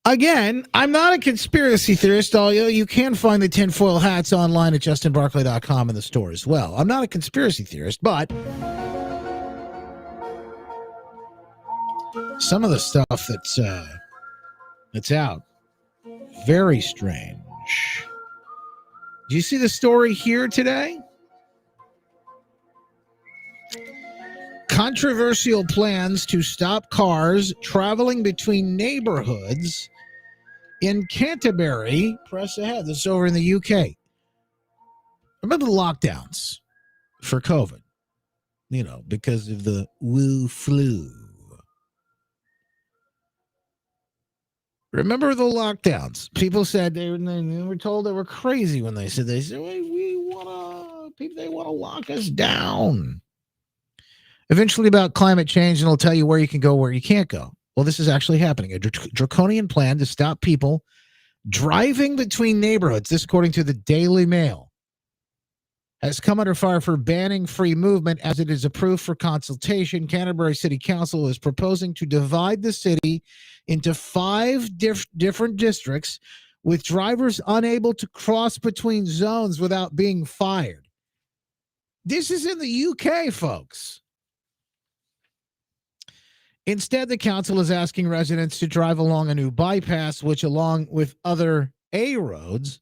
Again, I'm not a conspiracy theorist, although you can find the tinfoil hats online at justinbarclay.com in the store as well. I'm not a conspiracy theorist, but some of the stuff that's out, very strange. Do you see the story here today? Controversial plans to stop cars traveling between neighborhoods in Canterbury. Press ahead. This is over in the UK. Remember the lockdowns for COVID? You know, because of the Wu flu. Remember the lockdowns? People said they were told they were crazy when they said they want to lock us down. Eventually about climate change, and it'll tell you where you can go, where you can't go. Well, this is actually happening. A draconian plan to stop people driving between neighborhoods, this according to the Daily Mail, has come under fire for banning free movement as it is approved for consultation. Canterbury City Council is proposing to divide the city into 5 different districts with drivers unable to cross between zones without being fired. This is in the UK, folks. Instead, the council is asking residents to drive along a new bypass, which, along with other A roads,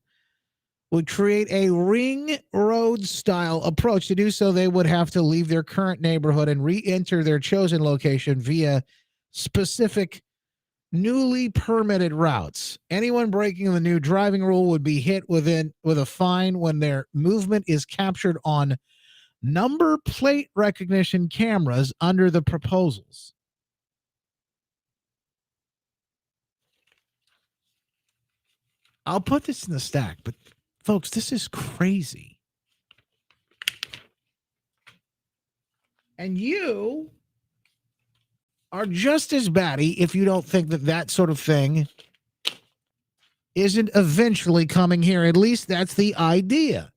would create a ring road style approach. To do so, they would have to leave their current neighborhood and re-enter their chosen location via specific newly permitted routes. Anyone breaking the new driving rule would be hit with a fine when their movement is captured on number plate recognition cameras under the proposals. I'll put this in the stack, but folks, this is crazy. And you are just as batty if you don't think that sort of thing isn't eventually coming here. At least that's the idea.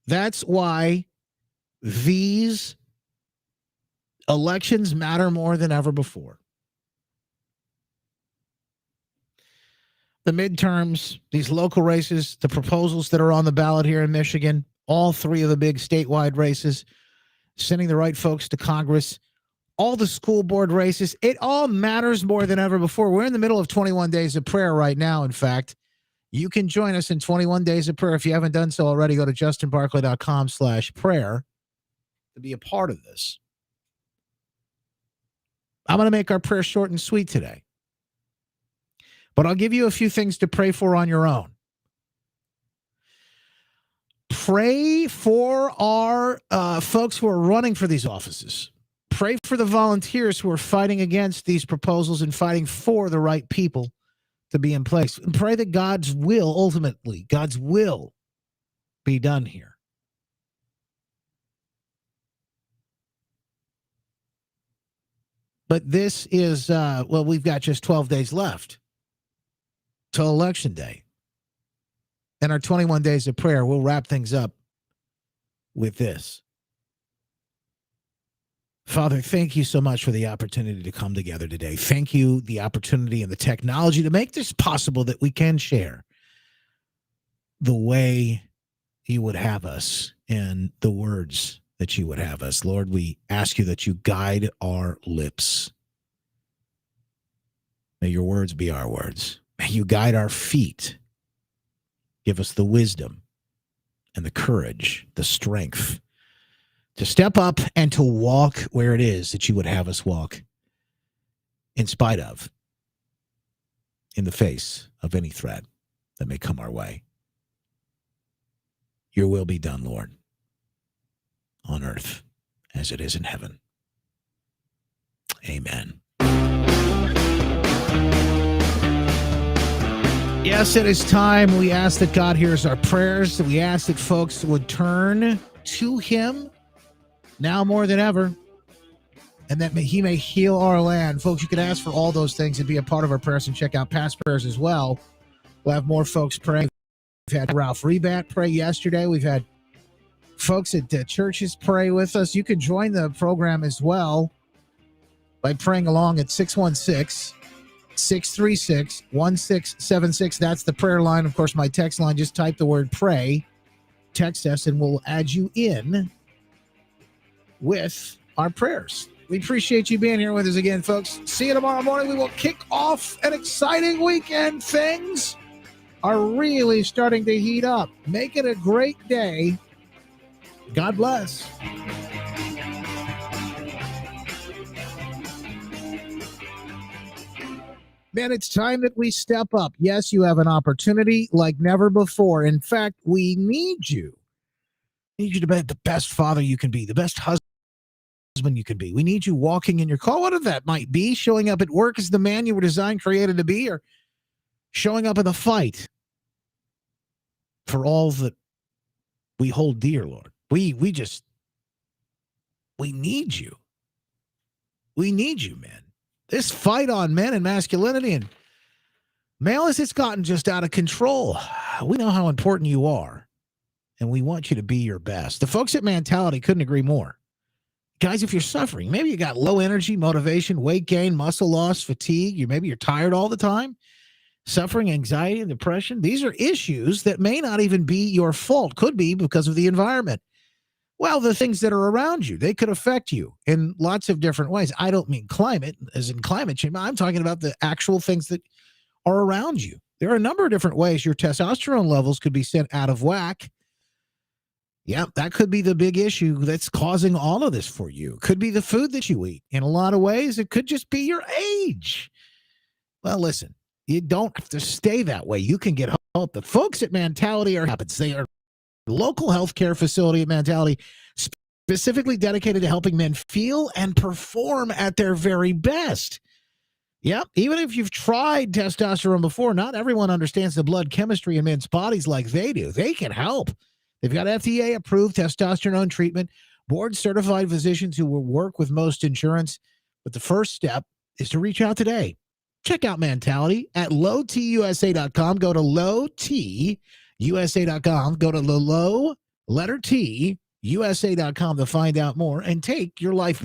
That's why these elections matter more than ever before. The midterms, these local races, the proposals that are on the ballot here in Michigan, all 3 of the big statewide races, sending the right folks to Congress, all the school board races, it all matters more than ever before. We're in the middle of 21 days of prayer right now. In fact, you can join us in 21 days of prayer. If you haven't done so already, go to justinbarclay.com/prayer to be a part of this. I'm going to make our prayer short and sweet today. But I'll give you a few things to pray for on your own. pray for our folks who are running for these offices. Pray for the volunteers who are fighting against these proposals and fighting for the right people to be in place. And pray that God's will, ultimately, God's will be done here. But this is, we've got just 12 days left till Election Day. And our 21 days of prayer, we'll wrap things up with this. Father, thank you so much for the opportunity to come together today. Thank you, the opportunity and the technology to make this possible that we can share the way you would have us and the words that you would have us. Lord, we ask you that you guide our lips. May your words be our words. May you guide our feet. Give us the wisdom and the courage, the strength to step up and to walk where it is that you would have us walk, in spite of, in the face of any threat that may come our way. Your will be done, Lord, on earth as it is in heaven. Amen. Yes, it is time. We ask that God hears our prayers. We ask that folks would turn to him now more than ever, and that he may heal our land. Folks, you can ask for all those things and be a part of our prayers and check out past prayers as well. We'll have more folks praying. We've had Ralph Rebat pray yesterday. We've had folks at churches pray with us. You can join the program as well by praying along at 616-636-1676. That's the prayer line. Of course, my text line, just type the word pray, text us, and we'll add you in with our prayers. We appreciate you being here with us again, folks. See you tomorrow morning. We will kick off an exciting weekend. Things are really starting to heat up. Make it a great day. God bless. Man, it's time that we step up. Yes, you have an opportunity like never before. In fact, we need you. We need you to be the best father you can be, the best husband you can be. We need you walking in your call. What that might be, showing up at work as the man you were designed, created to be, or showing up in the fight for all that we hold dear, Lord. We need you. We need you, man. This fight on men and masculinity and malice, it's gotten just out of control. We know how important you are, and we want you to be your best. The folks at Mentality couldn't agree more. Guys, if you're suffering, maybe you got low energy, motivation, weight gain, muscle loss, fatigue, maybe you're tired all the time, suffering anxiety and depression. These are issues that may not even be your fault, could be because of the environment. Well, the things that are around you, they could affect you in lots of different ways. I don't mean climate, as in climate change. I'm talking about the actual things that are around you. There are a number of different ways your testosterone levels could be sent out of whack. Yeah, that could be the big issue that's causing all of this for you. Could be the food that you eat. In a lot of ways, it could just be your age. Well, listen, you don't have to stay that way. You can get help. The folks at Mentality are happens. They are a local healthcare facility at Mentality, specifically dedicated to helping men feel and perform at their very best. Yep, even if you've tried testosterone before, not everyone understands the blood chemistry in men's bodies like they do. They can help. They've got FDA-approved testosterone treatment, board-certified physicians who will work with most insurance. But the first step is to reach out today. Check out Mentality at lowtusa.com. Go to lowtusa.com. Go to the low letter T USA.com to find out more and take your life back.